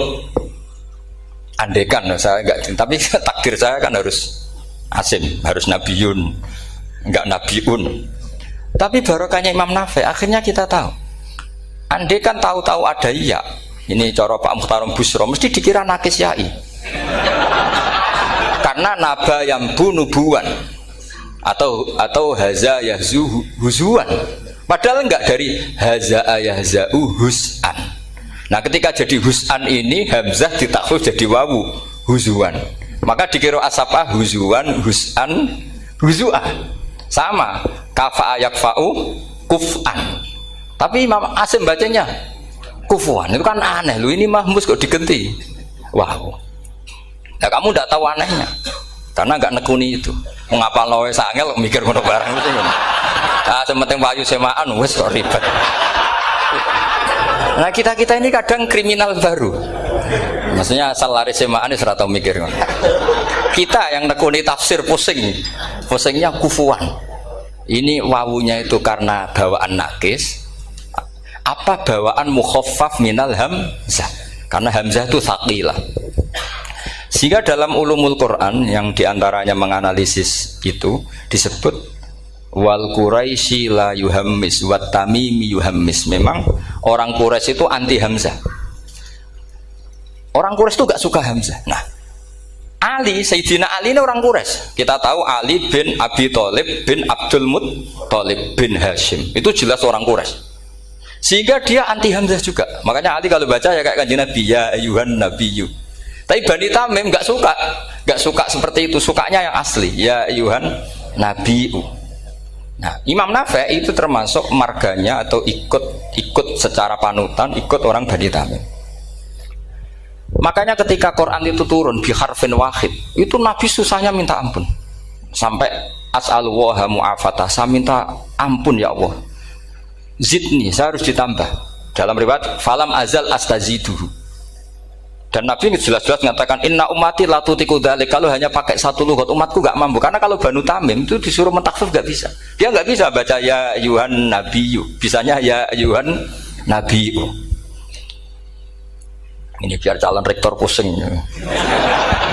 Andekan saya enggak, tapi takdir saya kan harus Asim, harus Nabiyun, enggak Nabiun. Tapi barokahnya Imam Nafi', akhirnya kita tahu Andai kan tahu-tahu ada ya, ini cara Pak Muhtarom Busro, mesti dikira nakis yai. Karena naba yang bunubuan atau haza yahzu huzuan. Padahal enggak, dari haza yahza'u hus'an. Nah, ketika jadi hus'an ini hamzah ditakhfif jadi wawu huzuan. Maka dikira asapa huzuan, hus'an, huzu'an. Sama kafa yakfa'u kuf'an. Tapi Imam Asim bacanya kufuan. Itu kan aneh, lu ini mahmus kok digenti. Wow. Nah, kamu tidak tahu anehnya karena nggak nekuni itu. Mengapa loe sangel mikir ngono barang mesti ngono. Ah, sementing wayu semaan wis kok ribet. Nah, kita ini kadang kriminal baru. Maksudnya asal lari semaan wis ora tau mikir ngono. Kita yang nekuni tafsir pusing. Pusingnya kufuan. Ini wawunya itu karena bawaan nakis. Apa bawaan mukhaffaf minal hamzah? Karena hamzah itu tsaqilah. Sehingga dalam ulumul Quran yang diantaranya menganalisis itu disebut wal Quraisy la yuhammis wat tamimi yuhammis. Memang orang Quraisy itu anti hamzah. Orang Quraisy itu gak suka hamzah. Nah, Ali, Sayyidina Ali ini orang Quraisy. Kita tahu Ali bin Abi Thalib bin Abdul Muttalib bin Hashim. Itu jelas orang Quraisy. Sehingga dia anti hamzah juga. Makanya Ali kalau baca ya kayak Kanjeng Nabi, ya ayyuhan nabiyyu. Tapi Bani Tamim nggak suka seperti itu. Sukanya yang asli, ya ayyuhan nabiyyu. Nah, Imam Nafi' itu termasuk marganya atau ikut secara panutan, ikut orang Bani Tamim. Makanya ketika Quran itu turun bi harfin wahid, itu Nabi susahnya minta ampun. Sampai as'alullaha mu'afatah, saya minta ampun ya Allah. Zidni, saya harus ditambah. Dalam riwayat falam azal astaziduhu. Dan Nabi jelas-jelas mengatakan inna ummati la tutiku dzalik. Kalau hanya pakai satu lughat umatku enggak mampu. Karena kalau Banu Tamim itu disuruh mentakfif enggak bisa. Dia enggak bisa baca ya ayyuhan nabiyyu. Bisanya ya ayyuhan nabiyyu. Ini biar calon rektor pusing.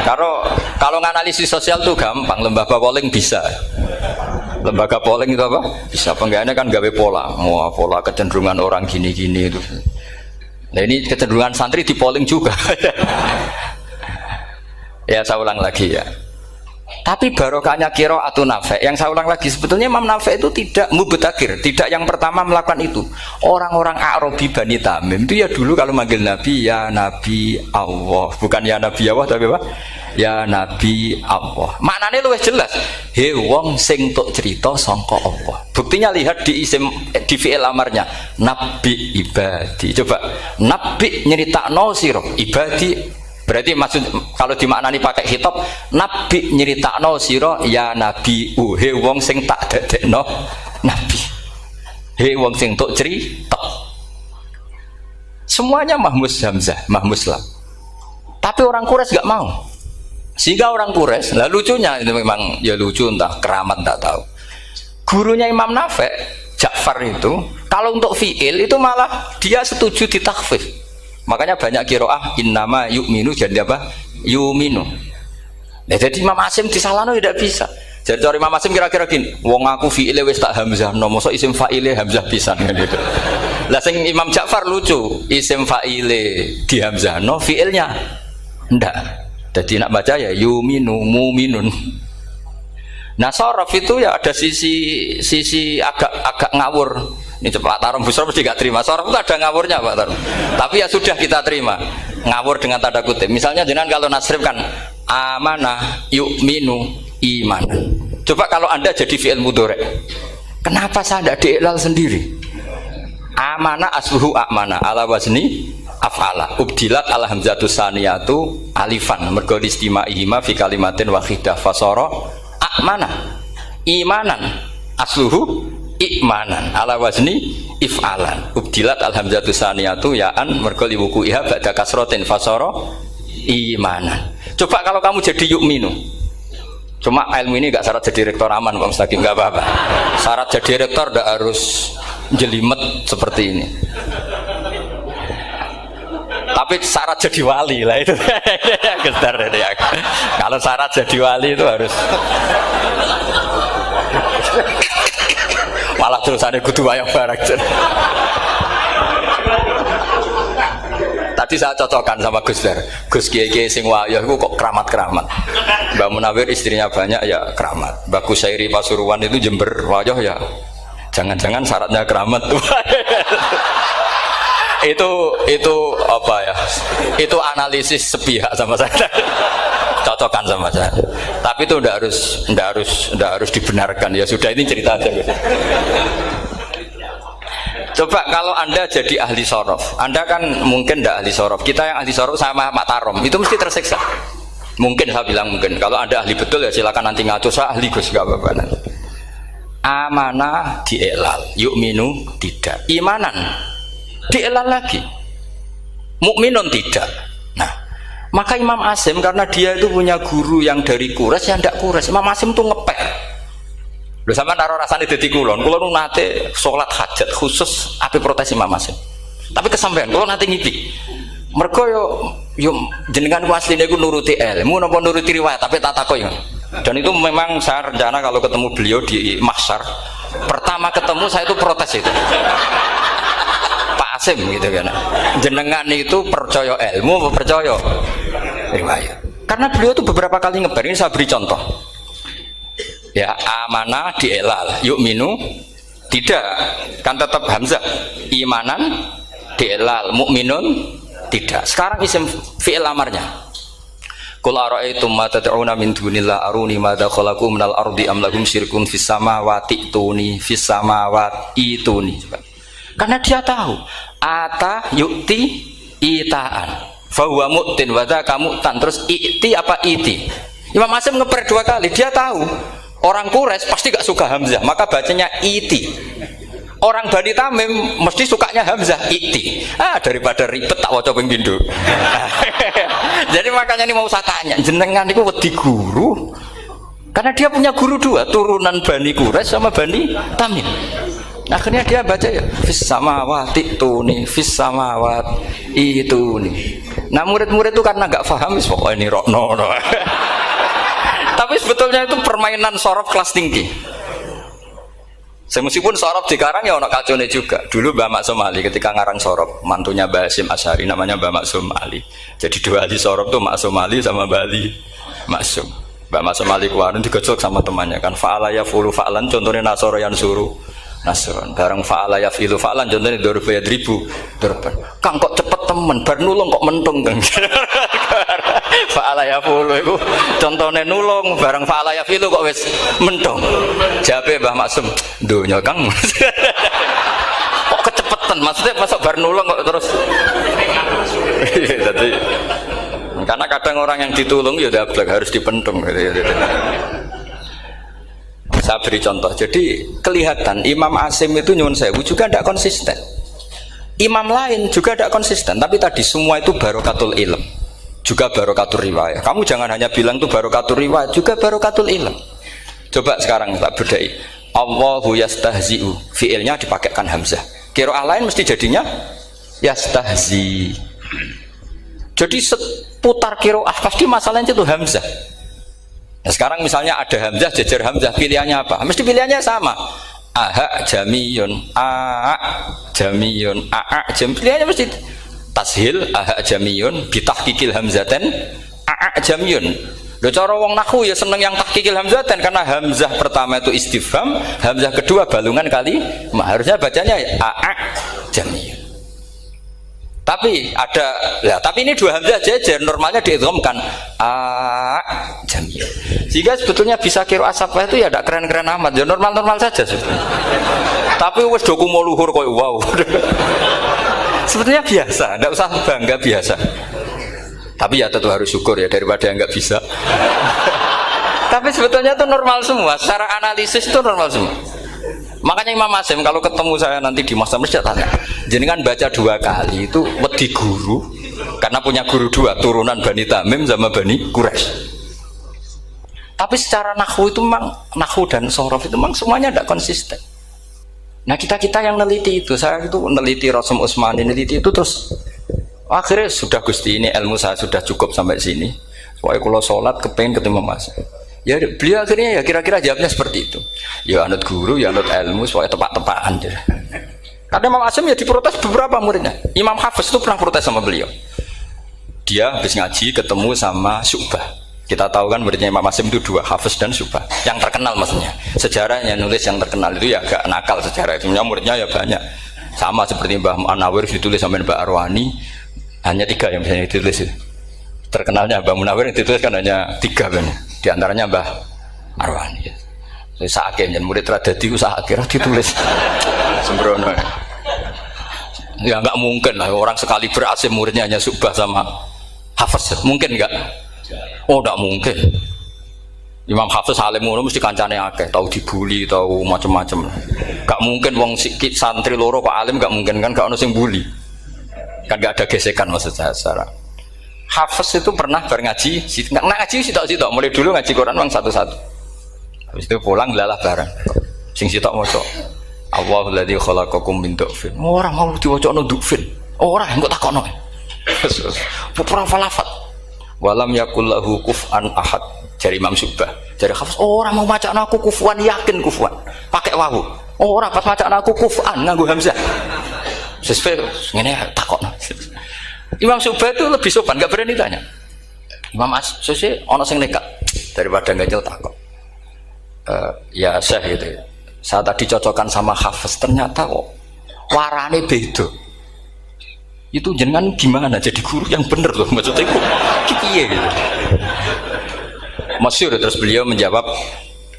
Kalau nganalisis sosial tuh gampang, lembaga polling bisa. Lembaga polling itu apa? Bisa, penggawaannya kan gawe pola, pola kecenderungan orang gini-gini itu. Nah, ini kecenderungan santri di polling juga. Ya, saya ulang lagi ya. Tapi barokahnya qiraatun Nafi', yang saya ulang lagi, sebetulnya Imam Nafi' itu tidak mubtagir, tidak yang pertama melakukan itu. Orang-orang Arabi Bani Tamim itu ya dulu kalau manggil Nabi ya Nabi Allah, bukan ya Nabi Allah tapi apa? Ya Nabi Allah. Maknanya luwih jelas. He wong sing tok cerita sangka Allah. Buktinya lihat di isim di fi'il amarnya. Nabi ibadi. Coba nabi nyeritakno sira ibadi. Berarti maksud kalau dimaknani pakai khitab, nabi nyeritakno sira ya nabi he wong sing tak dadekno nabi. He wong sing tok cerita. Semuanya mahmus hamzah, mahmus lam. Tapi orang Quraisy enggak mau. Sehingga orang Quraisy, lah lucunya itu memang ya lucu entah keramat tak tahu. Gurunya Imam Nafi' Ja'far itu kalau untuk fi'il itu malah dia setuju ditakhfif. Makanya banyak qiraah innama yu'minu jadi apa? Yu'minu. Nah, jadi Imam Asim disalahno tidak bisa. Jadi cara Imam Asim kira-kira gini, wong aku fi'ile wis tak hamzah, no mosok isim fa'ile hamzah pisan gitu. Lah sing Imam Ja'far lucu, isim fa'ile di hamzah, no fi'ilnya ndak. Jadi nak baca ya yuminu muminun. Nah, sorof itu ya ada sisi agak ngawur. Ini Pak Tarom Busro mesti gak terima. Sorof itu ada ngawurnya Pak Tarom. Tapi ya sudah kita terima. Ngawur dengan tanda kutip. Misalnya jangan kalau nasrif kan amanah yu'minu imanan. Coba kalau Anda jadi fi'il mudhari'. Kenapa saya tidak diiklal sendiri? Amanah asluhu amana ala wazni af'ala ubdilat ala hamzatus saniyatu alifan mergo istimaihima fi kalimatin wahidah fasara amana imanan asluhu imanan ala wazni if'alan ubdilat al hamzatus saniyatu ya'an mergo liwuku'iha ba'da kasratin fasara imanan. Coba kalau kamu jadi yu'minu, cuma ilmu ini gak syarat jadi rektor aman Pak Mustaqim, gak apa-apa. Syarat jadi rektor gak harus jelimet seperti ini. Tapi syarat jadi wali lah itu. Kalau syarat jadi wali itu harus malah terus ada kudu wayang barang. Tadi saya cocokkan sama Gus Dar. Gus Kiai sing wayah itu kok keramat-keramat. Mbak Munawir istrinya banyak ya keramat. Mbak Kusairi Pasuruan itu Jember wayah ya. Jangan-jangan syaratnya keramat tuh. itu apa ya? Itu analisis sepihak sama saya. Cocokkan sama saya. Tapi itu ndak harus dibenarkan. Ya sudah, ini cerita aja Gus. Coba kalau Anda jadi ahli sorof, Anda kan mungkin tidak ahli sorof. Kita yang ahli sorof sama Pak Tarom itu mesti tersiksa. Mungkin saya bilang mungkin. Kalau Anda ahli betul ya silakan nanti ngaco. Saya ahli Gus, nggak apa-apa. Amanah dielal, yukminu tidak. Imanan dielal lagi, mukminun tidak. Nah, maka Imam Asim karena dia itu punya guru yang dari Quraisy yang tidak Quraisy. Imam Asim tuh ngepek. Lho sampean karo rasane dadi kulon nate salat hajat khusus ape protes Imam Asim. Tapi kesampean kula nate ngipi. Mergo yo jenengan ku asline ku nuruti ilmu napa nuruti riwayat, tapi tak takoki. Dan itu memang saya rencana kalau ketemu beliau di mahsyar, pertama ketemu saya itu protes itu. Pak Asim gitu kan. Jenengan itu percaya ilmu apa percaya riwayat? Karena beliau itu beberapa kali ngebar, ini saya beri contoh. Ya, amanah dielal, yukminu tidak, kan tetap hamzah. Imanan dielal, mukminun tidak. Sekarang isim fi'il amarnya. Qul ara'aytum ma tad'una min dunillah aruni madza khalaqu minal ardi am lahum syirkun fis samawati tuni fis samawati tuni. Karena dia tahu ata yukti itaan fa huwa mu'tin wa dzaka mu'tan. Terus iti apa iti? Imam Asim ngeper dua kali, dia tahu orang Quraisy pasti gak suka hamzah, maka bacanya iti. Orang Bani Tamim mesti sukanya hamzah, iti. Daripada ribet tak waca ping pindho. Jadi makanya ini mau saya tanya, jenengan itu wedi guru? Karena dia punya guru dua, turunan Bani Quraisy sama Bani Tamim. Akhirnya dia baca ya fis samawati tuni fis samawati ituni. Nah murid-murid itu karena gak paham, pokoknya ini rokno. Tapi sebetulnya itu permainan sorof kelas tinggi. Meskipun sorof dikarang ya ono kacone juga. Dulu Mbak Maksum Ali ketika ngarang sorof, mantunya Mbak Hasyim Asy'ari namanya Mbak Maksum Ali. Jadi dua ahli sorof tuh Maksum Ali sama Mbak Ali Maksum. Mbak Maksum Ali kemarin digojlok sama temannya kan. Fa'ala yafulu fa'lan, contohnya nasoro yang suruh nasron. Bareng fa'ala yafilu fa'lan, contohnya dorba yadribu dorban. Kang kok cepet temen, bar nulung kok mentung kan. Fa'ala yafulu itu contohnya nulung, bareng fa'ala yafilu kok wis mentung. Jabe Mbah Maksum, donya Kang. Kok kecepetan, maksudnya masuk bar nulung kok terus. Jadi karena kadang orang yang ditulung ya dablek harus dipentung gitu. Saya beri contoh, jadi kelihatan Imam Asim itu nyuwun sewu juga tidak konsisten. Imam lain juga tidak konsisten, tapi tadi semua itu barokatul ilm, juga barokatul riwayat. Kamu jangan hanya bilang itu barokatul riwayat, juga barokatul ilm. Coba sekarang tak bedai. Allahu yastahzi'u, fiilnya dipakaikan hamzah. Qiraah lain mesti jadinya yastahzi. Jadi seputar qiraah pasti masalahnya itu hamzah. Nah, sekarang misalnya ada hamzah, jajar hamzah, pilihannya apa? Mesti pilihannya sama. Aha jamiyun, a jamiyun, a jam. Pilihannya mesti tashil, aha jamiyun, bitahqiqil hamzaten, a jamiyun. Lho cara wong nahwu ya seneng yang tahqiqil hamzaten karena hamzah pertama itu istifham, hamzah kedua balungan kali, harusnya bacanya a jamiyun. Tapi ada, ya, tapi ini dua hamzah jajar, normalnya diidghamkan a jamiyun. Sehingga sebetulnya bisa qiraah safah itu ya tidak keren-keren amat, ya normal-normal saja sebetulnya. Tapi wis do kumo luhur koyo wow. Sebetulnya biasa, tidak usah bangga, biasa. Tapi ya tentu harus syukur ya daripada yang nggak bisa. Tapi sebetulnya itu normal semua, secara analisis itu normal semua. Makanya Imam Asim kalau ketemu saya nanti di masa mesti tanya, jenengan baca dua kali itu wedi guru karena punya guru dua, turunan Bani Tamim sama Bani Quraisy. Tapi secara nahwu itu memang nahwu dan sorof itu memang semuanya tidak konsisten. Nah kita yang neliti itu, saya itu neliti Rasul Utsmani, neliti itu terus akhirnya sudah Gusti ini ilmu saya sudah cukup sampai sini. Pokoknya kalau sholat kepengen ketemu Mas. Ya beliau akhirnya ya kira-kira jawabnya seperti itu. Ya anut guru, ya anut ilmu, soalnya tepak-tepakan. Karena Imam Asim ya diprotes beberapa muridnya. Imam Hafiz itu pernah protes sama beliau. dia habis ngaji ketemu sama Syu'bah. Kita tahu kan muridnya Imam Asim itu dua, Hafiz dan Syu'bah. Yang terkenal maksudnya. Sejarahnya nulis yang terkenal itu ya agak nakal sejarah. Sebenarnya muridnya ya banyak. Sama seperti Mbah Munawir ditulis sama Mbah Arwani, hanya 3 yang bisa ditulis. Terkenalnya Mbah Munawir yang ditulis kan hanya 3 kan. Di antaranya Mbah Arwani. Saya sakit dan murid radadi usaha akhirnya ditulis. Sembrono. Ya nggak mungkin lah orang sekali berasim muridnya hanya Syu'bah sama Hafiz. Mungkin nggak? Oh nggak mungkin. Imam Hafiz alim ngono mesti kancane akeh, tahu dibully, tahu macam-macam. Nggak mungkin wong sikit santri loro kok alim, nggak mungkin kan, nggak ono sing bully. Kan nggak ada gesekan maksud saya secara. Hafiz itu pernah ngaji, nggak ngaji sitok-sitok, mulai dulu ngaji Quran bang satu-satu. Habis itu pulang lalah bareng. Sing sitok maca Allahul ladzi khalaqakum min du'fin. Ora mau diwacana du'fin. Ora engko takokno. Pura falafat. Walam yakul lahu kuf'an ahad. Jari Imam Syu'bah. Jari Hafiz, ora mau macakno aku kufuan, yakin kufuan. Pakai wawu. Ora pas macakno aku kuf'an nganggo hamzah. Sesuai ngene takokno. Imam Syu'bah itu lebih sopan, enggak berani tanya. Imam As-Susi ana sing nekat daripada ngajel takok. Ya Syekh gitu ya. Saya tadi cocokkan sama Hafiz, ternyata kok warane beda. Itu jenengan gimana jadi guru yang bener loh, maksudnya itu piye gitu. Masyhur terus beliau menjawab,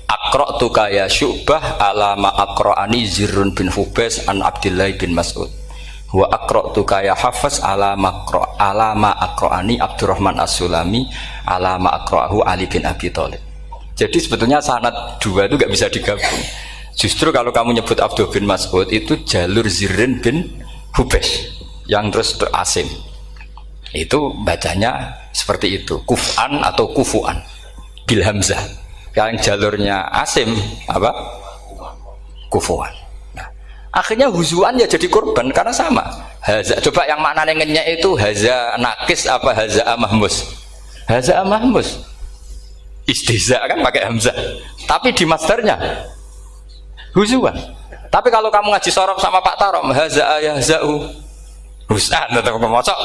Aqra'tu ya Syu'bah ala ma aqra'ani Zirrun bin Hubais an Abdillah bin Mas'ud. Wa aqra'tu ya Hafiz ala ma aqra'ani Abdurrahman As-Sulami ala ma aqra'ahu Ali bin Abi Thalib. Jadi sebetulnya sanad dua itu gak bisa digabung. Justru kalau kamu nyebut Abdul bin Mas'ud itu jalur Zirrin bin Hubais yang terus Asim. Itu bacanya seperti itu, kuf'an atau kufu'an bil hamzah. Yang jalurnya Asim apa? Kufu'an. Nah, akhirnya huzuan ya jadi korban karena sama. Haza, coba yang maknanya ngenyek itu haza nakis apa haza mahmus? Haza mahmus. Istihza kan pakai hamzah. Tapi di masdarnya huzuan. Tapi kalau kamu ngaji sorok sama Pak Tarom, haza yahza'u husan atau pemocok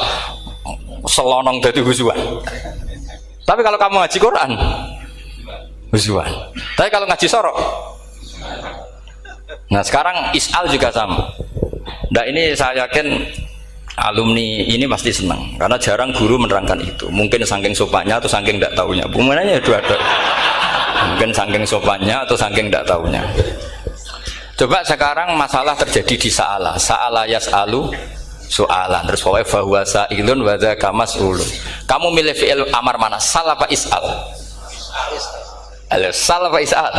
selonong dari huzuan. Tapi kalau kamu ngaji Quran, huzuan. Tapi kalau ngaji sorok, nah sekarang is'al juga sama. Nah ini saya yakin alumni ini pasti senang karena jarang guru menerangkan itu. Mungkin saking sopannya atau saking tidak tahunya. Bagaimana dua-dua. Mungkin saking sopannya atau saking tidak tahunya. Coba sekarang masalah terjadi di sa'ala yas'alu soalan terus pokoknya bahwa sa'ilun wa dzaka mas'ulun. Kamu milih fi'il amar mana? Sal apa is'al? Sal apa is'al?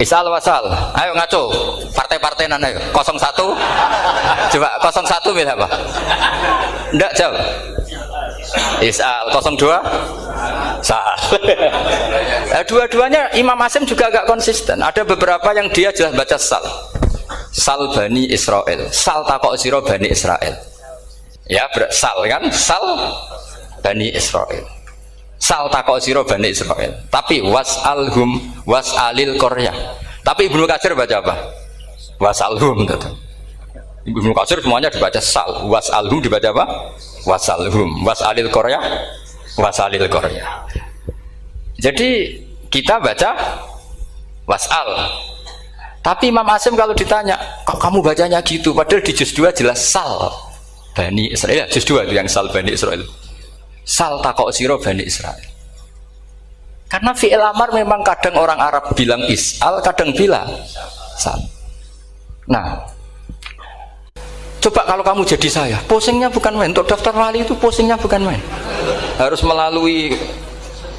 Is'al wasal. Ayo ngaco. Partai-partai nana 01. Coba 01 milih apa? Enggak jawab. Is'al 02 sal. Dua-duanya Imam Asim juga agak konsisten. Ada beberapa yang dia jelas baca sal. Sal Bani Israel. Sal takok sira Bani Israel. Ya, sal kan? Sal Bani Israel. Sal takok sira Bani Israel. Tapi was'alhum was'alil qaryah. Tapi Ibnu Katsir baca apa? Was'alhum. Ibnu Katsir semuanya dibaca sal. Was'alhum dibaca apa? Was'alhum. Was'alil qaryah. Was'alil qaryah. Jadi kita baca was'al. Tapi Imam Asim kalau ditanya, kok kamu bacanya gitu? Padahal di juz 2 jelas sal Bani Israel. Juz 2 itu yang sal Bani Israel. Sal takok siro Bani Israel. Karena fi'il amar memang kadang orang Arab bilang is'al, kadang bilang sal. Nah, coba kalau kamu jadi saya, pusingnya bukan main. Untuk daftar wali itu pusingnya bukan main. Harus melalui,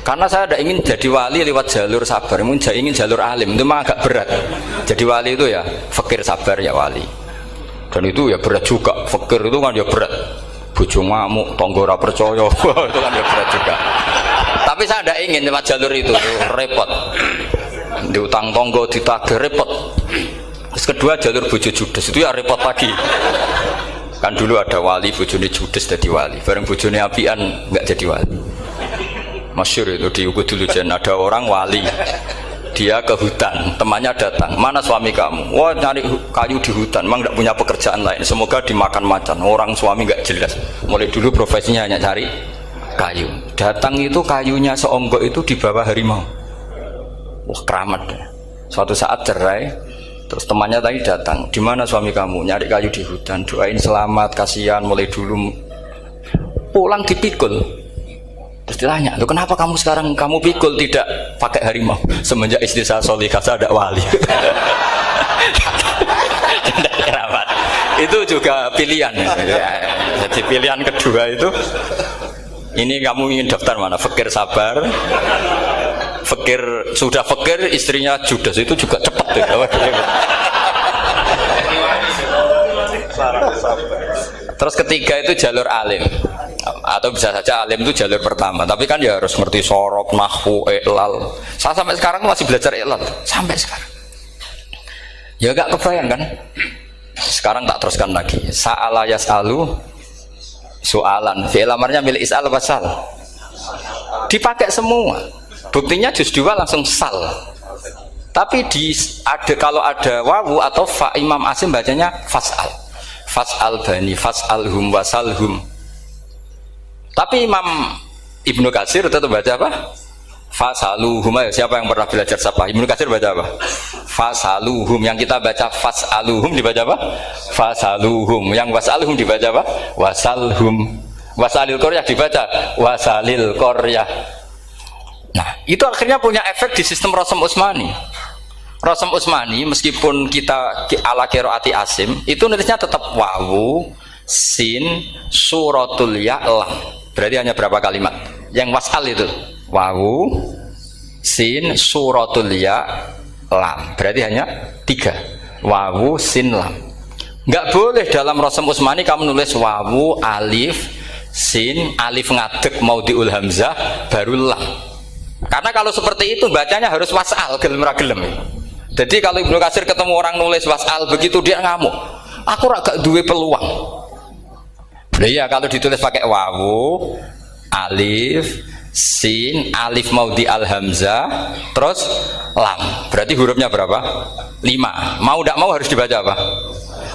karena saya tidak ingin jadi wali lewat jalur sabar, ingin jalur alim, itu memang agak berat. Jadi wali itu ya fakir sabar ya wali. Dan itu ya berat juga. Fakir itu kan ya berat. Bojo ngamuk, tangga ora percaya, itu kan ya berat juga. Tapi saya tidak ingin lewat jalur itu repot. Diutang tangga ditagih repot. Terus kedua jalur bojo judes itu ya repot lagi. Kan dulu ada wali bojone judes jadi wali, bareng bojone apian enggak jadi wali. Masyhur itu di Ubudul Jan ada orang wali dia ke hutan, temannya datang, mana suami kamu? Wah nyari kayu di hutan, memang tidak punya pekerjaan lain, semoga dimakan macan. Orang suami nggak jelas, mulai dulu profesinya hanya cari kayu. Datang itu kayunya seonggok itu dibawa harimau. Wah keramat. Suatu saat cerai, terus temannya tadi datang, di mana suami kamu? Nyari kayu di hutan, doain selamat, kasihan, mulai dulu. Pulang dipikul. Terus ditanya, loh kenapa kamu sekarang kamu pikul tidak pakai harimau? Semenjak istri saya solihah, saya ada wali. Keramat. Itu juga pilihan. Jadi pilihan kedua itu, ini kamu ingin daftar mana? Fakir sabar, fakir sudah fakir, istrinya judes, itu juga cepat. Terus ketiga itu jalur alim, atau bisa saja alim itu jalur pertama, tapi kan ya harus ngerti sorok, nahwu, i'lal. Saya sampai sekarang masih belajar i'lal sampai sekarang. Ya gak kebayang kan? Sekarang tak teruskan lagi. Sa'ala yas'alu soalan. Fi'il amarnya milik is'al wasal. Dipakai semua. Buktinya juz 2 langsung sal. Tapi kalau ada wawu atau fa, Imam Asim bacanya fas'al. Fas'al bani, fas'alhum wasalhum. Tapi Imam Ibnu Katsir tetap baca apa? Fasaluhum. Siapa yang pernah belajar sapa? Ibnu Katsir baca apa? Fasaluhum. Yang kita baca fasaluhum dibaca apa? Fasaluhum. Yang wasalhum dibaca apa? Wasalhum. Wasalil qaryah dibaca wasalil qaryah. Nah, itu akhirnya punya efek di sistem Rasam Utsmani. Rasam Utsmani meskipun kita ala qiraati Asim, itu nulisnya tetap wawu, sin, suratul ya, lam. Berarti hanya berapa kalimat? Yang wasal itu wawu, sin, suratul ya, lam. Berarti hanya 3. Wawu, sin, lam. Nggak boleh dalam Rasam Utsmani kamu nulis wawu, alif, sin, alif ngadeg maudhi'ul hamzah baru lam. Karena kalau seperti itu bacanya harus wasal, gelem ra gelem. Jadi kalau Ibnu Katsir ketemu orang nulis wasal begitu dia ngamuk. Aku agak duwe peluang. Iya kalau ditulis pakai wawu, alif, sin, alif maudhi al hamzah, terus lam. Berarti hurufnya berapa? 5. Mau tidak mau harus dibaca apa?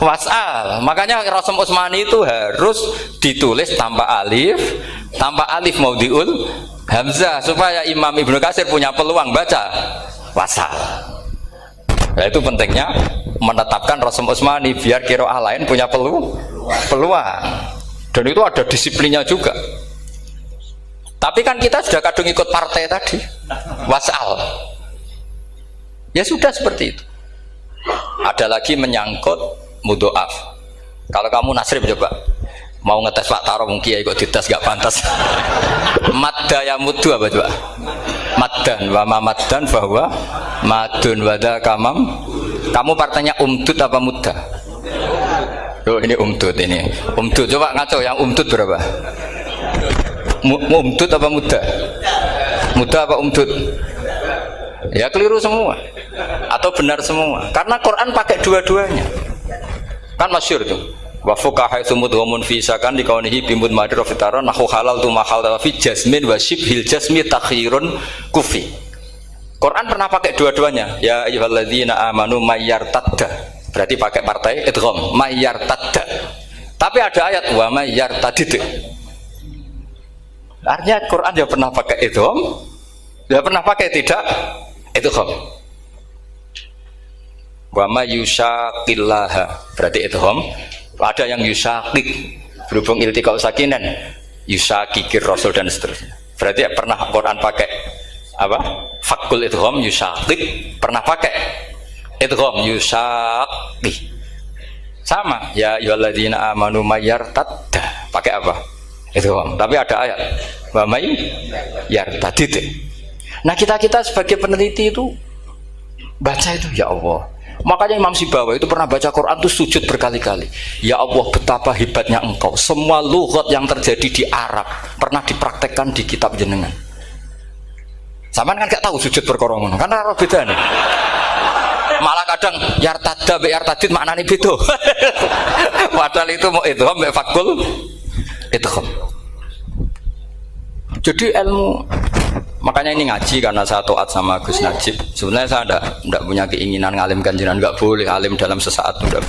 Wasal. Makanya Rasam Utsmani itu harus ditulis tanpa alif maudhiul hamzah supaya Imam Ibnu Katsir punya peluang baca wasal. Nah itu pentingnya menetapkan Rasam Utsmani biar qiraah lain punya peluang. Dan itu ada disiplinnya juga. Tapi kan kita sudah kadung ikut partai tadi, wasal. Ya sudah seperti itu. Ada lagi menyangkut mudhoaf. Kalau kamu nasrib coba, mau ngetes Pak Taro mungkin ya ikut dites gak pantas. Madda ya muddu apa coba? Maddan wa ma maddan bahwa madun wada kamam. Kamu partainya umdud apa mudda? Oh ini umdud ini. Umdud coba ngaco yang umdud berapa? Umdud apa mudda? Mudda apa umdud? Ya keliru semua. Atau benar semua. Karena Quran pakai dua-duanya. Kan masyhur tuh. Wa fuqaha mudghamun fi sakan di kaunihi bimud madir fitara nahu halal tu mahal fi jasmin wa shibhil jasmi takhirun kufi. Quran pernah pakai dua-duanya. Ya ayyuhalladzina amanu mayyartadda. Berarti pakai partai idgham mayyartadda. Tapi ada ayat wa mayyartadid. Artinya Quran dia pernah pakai idgham, dia pernah pakai tidak idgham. Wa mayyushaqillaha berarti idgham. Ada yang yusakik berhubung iltiqa'u sakinan yusakikir rasul dan seterusnya. Berarti pernah Quran pakai apa? Fakul idgham yusakik, pernah pakai idgham yusakik. Sama ya ayyuhalladzina amanu mayyartadda pakai apa? Idgham. Tapi ada ayat wa may yartadid. Nah, kita sebagai peneliti itu baca itu ya Allah. Makanya Imam Sibawi itu pernah baca Quran itu sujud berkali-kali. Ya Allah betapa hebatnya engkau. Semua lughat yang terjadi di Arab pernah dipraktekkan di kitab jenengan. Saman kan gak tahu sujud berkorongan karena Arab beda nih. Malah kadang yartada be yartadid maknanya beda. Padahal itu mau idgham be fakul idgham. Jadi ilmu Makanya ini ngaji karena saya taat sama Gus Najib. Sebenarnya saya tidak punya keinginan ngalimkan jenengan, nggak boleh alim dalam sesaat udah.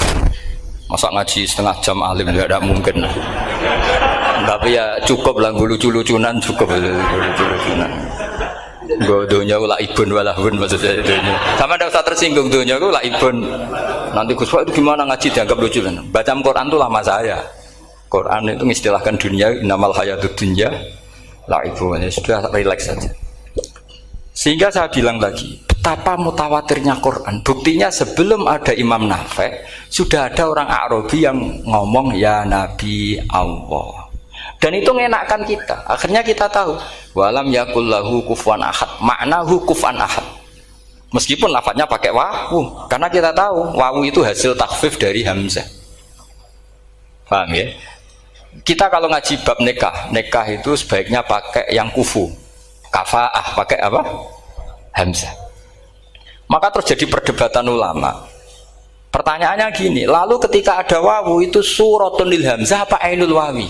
Masa ngaji setengah jam alim tidak mungkin. Tapi ya cukup lah lucu-lucunan cukup lucu-lucunan. Donya lah ibun walahun maksudnya donya. Sama tidak usah tersinggung donya lah ibun. Nanti Gus Pak itu gimana ngaji dianggap lucu kan? Baca Quran itu lama saya. Quran itu mengistilahkan dunia inamal hayatud dunya lah ibun. Ya sudah relax saja. Sehingga saya bilang lagi, betapa mutawatirnya Quran. Buktinya sebelum ada Imam Nafi' sudah ada orang Arabi yang ngomong ya Nabi Allah. Dan itu ngenakkan kita. Akhirnya kita tahu walam yakullahu kufuwan ahad. Maknahu kufuwan ahad. Meskipun lafadznya pakai wawu, karena kita tahu wawu itu hasil takhfif dari hamzah. Paham ya? Kita kalau ngaji bab nikah itu sebaiknya pakai yang kufu. Kafaah pakai apa? Hamzah. Maka terjadi perdebatan ulama. Pertanyaannya gini, lalu ketika ada wawu itu suratun lil hamzah apa ainul wawi?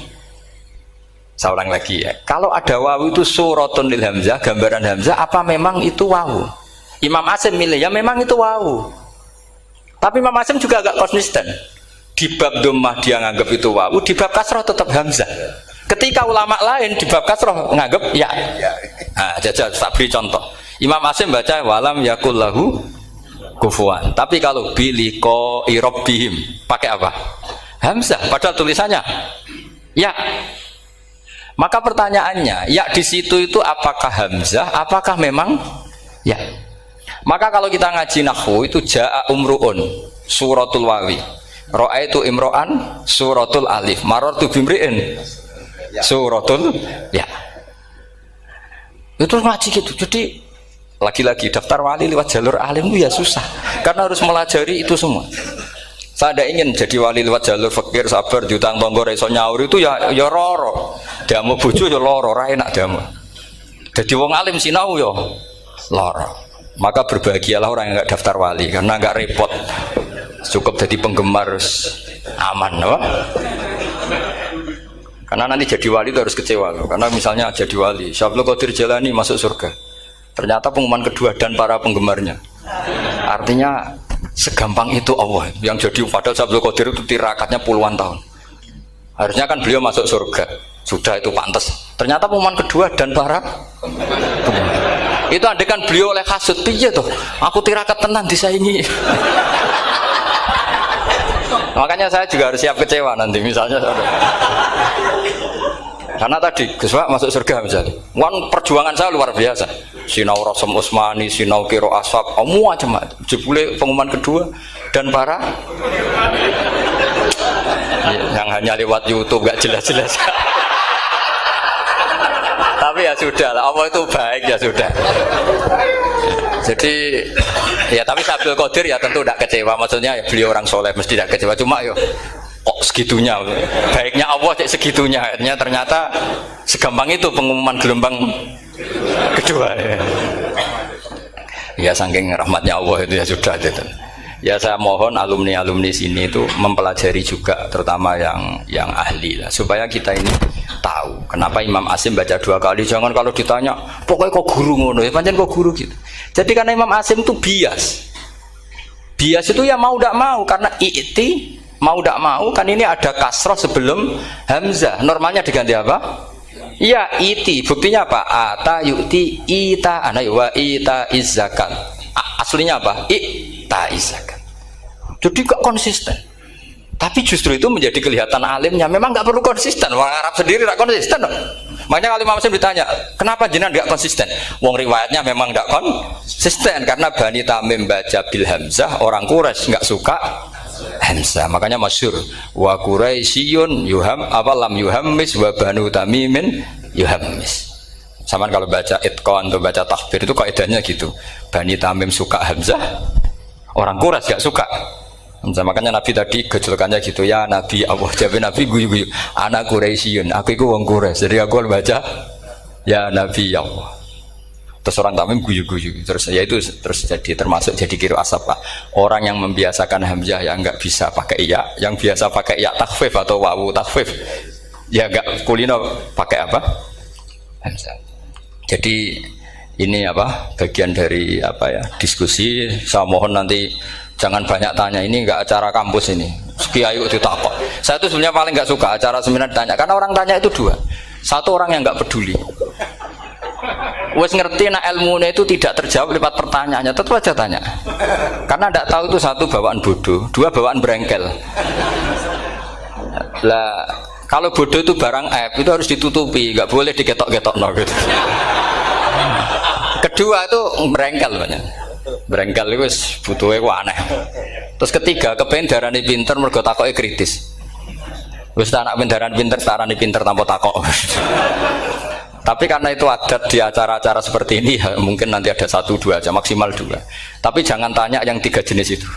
Saya ulang lagi ya. Kalau ada wawu itu suratun lil hamzah, gambaran hamzah, apa memang itu wawu? Imam Asim milih ya memang itu wawu. Tapi Imam Asim juga agak konsisten. Di bab dhammah dia nganggap itu wawu, di bab kasrah tetap hamzah. Ketika ulama lain di bab kasrah nganggap ya. Nah, jajal tak beri contoh. Imam Asim baca walam yakullahu kufuwan. Tapi kalau biliko irobihim pakai apa? Hamzah. Padahal tulisannya ya. Maka pertanyaannya, ya di situ itu apakah hamzah? Apakah memang ya? Maka kalau kita ngaji nahwu itu jaa umruun suratul wawi. Ra'aitu imro'an suratul alif. Marartu bimri'in suratul ya. Itu ngaji gitu. Jadi lagi-lagi daftar wali lewat jalur alim itu ya susah. Karena harus melajari itu semua. Saya tidak ingin jadi wali lewat jalur fakir, sabar, diutang tonggo, iso nyaur itu ya roro. Damu bojo ya loro, ra enak damu. Jadi wong alim sinau ya loro. Maka berbahagialah orang yang enggak daftar wali karena enggak repot. Cukup jadi penggemar aman, apa? Karena nanti jadi wali itu harus kecewa loh. Karena misalnya jadi wali, Syabdul Qadir Jalani masuk surga. Ternyata pengumuman kedua dan para penggemarnya. Artinya segampang itu Allah yang jadi. Padahal Syabdul Qadir itu tirakatnya puluhan tahun. Harusnya kan beliau masuk surga. Sudah itu pantas. Ternyata pengumuman kedua dan para penggemar. Itu andai kan beliau oleh hasud, piye toh? Aku tirakat tenan disaingi. Makanya saya juga harus siap kecewa nanti misalnya. Karena tadi Gus Pak masuk surga misalnya. Perjuangan saya luar biasa. Sinau Rasul Utsmani, sinau Kiro Ashab, macam-macam. Jebule pengumuman kedua dan para yang hanya lewat YouTube gak jelas-jelas. Tapi ya sudah lah, Allah itu baik ya sudah. Jadi ya tapi Syabdul Qadir ya tentu tidak kecewa. Maksudnya ya, beliau orang soleh mesti tidak kecewa. Cuma yo kok segitunya, baiknya Allah cek segitunya. Ternyata segampang itu pengumuman gelombang kedua. Ya saking rahmatnya Allah itu ya sudah gitu. Ya saya mohon alumni-alumni sini itu mempelajari juga, terutama yang ahli lah, supaya kita ini tahu kenapa Imam Asim baca 2 kali. Jangan kalau ditanya pokoknya kok guru ngono ya, pancen kok guru gitu. Jadi karena Imam Asim itu bias itu ya mau tidak mau, karena i'ti mau tidak mau kan ini ada kasroh sebelum hamzah, normalnya diganti apa? Ya iti. Buktinya apa? Ata yu'ti ita ana wa ita izzakat. Aslinya apa? Ita izzakat. Jadi gak konsisten. Tapi justru itu menjadi kelihatan alimnya. Memang gak perlu konsisten. Orang Arab sendiri gak konsisten. Makanya kalau Imam Muslim ditanya, kenapa jenengan gak konsisten? Wong riwayatnya memang gak konsisten karena Bani Tamim baca bil hamzah, orang Quraisy gak suka hamzah. Makanya masyhur wa Quraisyun yuham awalam yuhammis wa Banu Tamimin yuhammis. Sama kalau baca itqan atau baca takbir itu kaidahnya gitu. Bani Tamim suka hamzah, orang Quraisy gak suka hamzah. Makanya Nabi tadi gejolkannya gitu, ya Nabi Allah, jawab Nabi guyu-guyu, anak Quraisyun, aku itu wong Quraisy, jadi aku baca ya Nabi Allah. Terus orang Tamim guyu-guyu, terus ya itu terus jadi termasuk jadi kiro asap Pak. Orang yang membiasakan hamzah yang nggak bisa pakai ya, yang biasa pakai ya takhfif atau wawu takhfif, ya nggak kulino pakai apa? Hamzah. Jadi ini apa bagian dari apa ya diskusi. Saya mohon nanti jangan banyak tanya, ini nggak acara kampus ini. Kiai itu takut. Saya tuh sebenarnya paling nggak suka acara seminar ditanya, karena orang tanya itu dua. Satu orang yang nggak peduli, wes ngerti nak ilmunya itu tidak terjawab lewat pertanyaannya, tetap aja tanya. Karena tidak tahu itu satu bawaan bodoh, dua bawaan berengkel. Lah kalau bodoh itu barang aib, itu harus ditutupi, nggak boleh diketok-ketok no, gitu. Kedua itu berengkel banyak. Berengkel itu butuhnya aneh. Terus ketiga, kepengen darani pinter mergo takoke kritis. Wis anak pendaran pinter, darani pinter tanpa takok. Tapi karena itu adat di acara-acara seperti ini, ya, mungkin nanti ada 1-2 aja, maksimal 2. Tapi jangan tanya yang 3 jenis itu.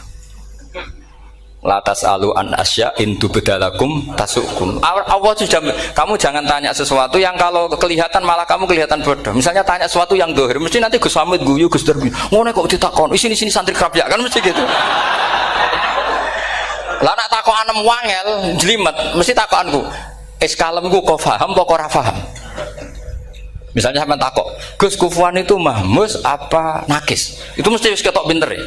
Latas alu an asya intu bedalakum tasukum. Allah sudah, kamu jangan tanya sesuatu yang kalau kelihatan malah kamu kelihatan bodoh. Misalnya tanya sesuatu yang dohir, mesti nanti Gus Samit guyu Gus Derbi. Ngono kok ditakon, sini santri kerap ya kan mesti gitu. Lah nak takokan wangel, jelimet, mesti takokanku. Kalemku kok paham apa ora paham? Misalnya sampean takok, Gus Kufuan itu mahmus apa nakis? Itu mesti wis ketok pinter ya.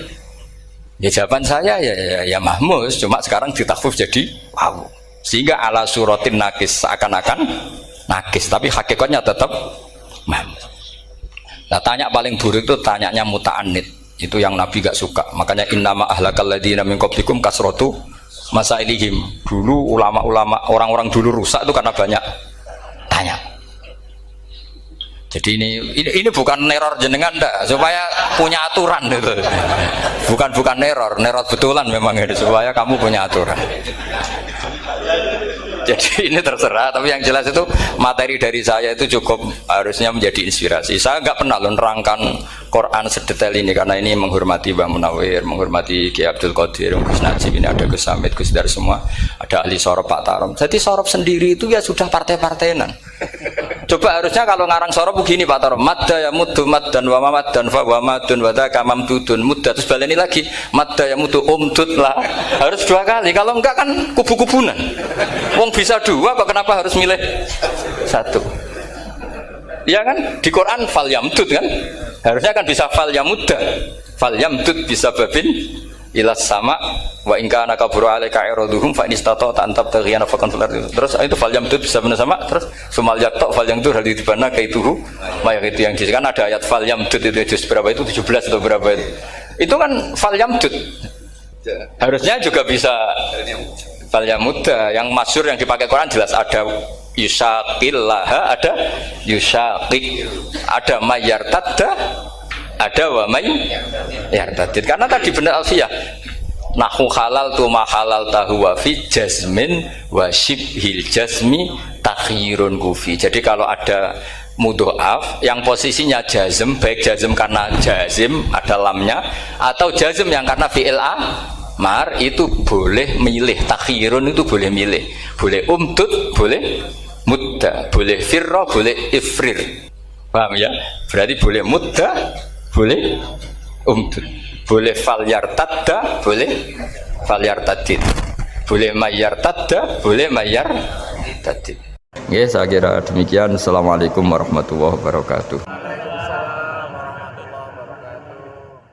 Ya jawaban saya ya mahmus, cuma sekarang ditakhfif jadi wow. Sehingga ala suratin nakis seakan-akan nakis, tapi hakikatnya tetap mahmus. Nah, tanya paling buruk itu tanyanya muta'anid. Itu yang Nabi gak suka. Makanya innama ahlakal ladzina min qablikum kasratu masailihim. Dulu ulama-ulama orang-orang dulu rusak itu karena banyak tanya. Jadi ini bukan neror jenengan ndak, supaya punya aturan gitu. Bukan neror betulan memang itu supaya kamu punya aturan. Jadi ini terserah, tapi yang jelas itu materi dari saya itu cukup harusnya menjadi inspirasi. Saya nggak pernah nerangkan Quran sedetail ini karena ini menghormati Mbah Munawir, menghormati Ki Abdul Qadir, Gus Najib, ini ada Gus Samit, Gus Dar semua, ada ahli sorop Pak Tarom. Jadi sorop sendiri itu ya sudah partai-partainan. Coba harusnya kalau ngarang sorop begini Pak Tarom, madda ya muddu maddan wa mamaddan fa wa madun wa dzaka mamdudun mudda, terus baleni lagi madda ya muddu umdud lah. Harus 2 kali, kalau enggak kan kubu-kubunan. Wong bisa 2 kok kenapa harus milih 1? Ya kan di Quran fal yamdud kan, harusnya kan bisa fal yamudda, fal yamdud bisa babin ilas sama wa in kana kaburu alaika iraduhum fa inistata antab taghiyana faqan fil ardi. Terus itu fal yamdud bisa benar sama, terus sumal yakta fal yamdud hal dibana kaituhu mayang itu yang kan ada ayat fal yamdud itu juz berapa itu 17 atau berapa itu. Itu kan fal yamdud. Harusnya juga bisa fal yamudda. Yang masyhur yang dipakai Quran jelas ada yusaqillaha, ada yusaqik, ada mayyartadda, ada wa may yartadid. Karena tadi benar Alfiyah, nahu halal tu ma halal tahu wa fi jazmin wa shibhil jazmi takhirun kufi. Jadi kalau ada mudhoaf yang posisinya jazm, baik jazm karena jazim ada lamnya atau jazm yang karena fi'il amar, itu boleh milih. Takhirun itu boleh milih, boleh umdud, boleh mudda, boleh firra, boleh ifrir. Paham ya? Berarti boleh mudda, boleh umdud, boleh fal yartadda, boleh fal yartadid, boleh mayyartadda, boleh mayyartadid. Oke, saya kira demikian. Assalamualaikum warahmatullahi wabarakatuh.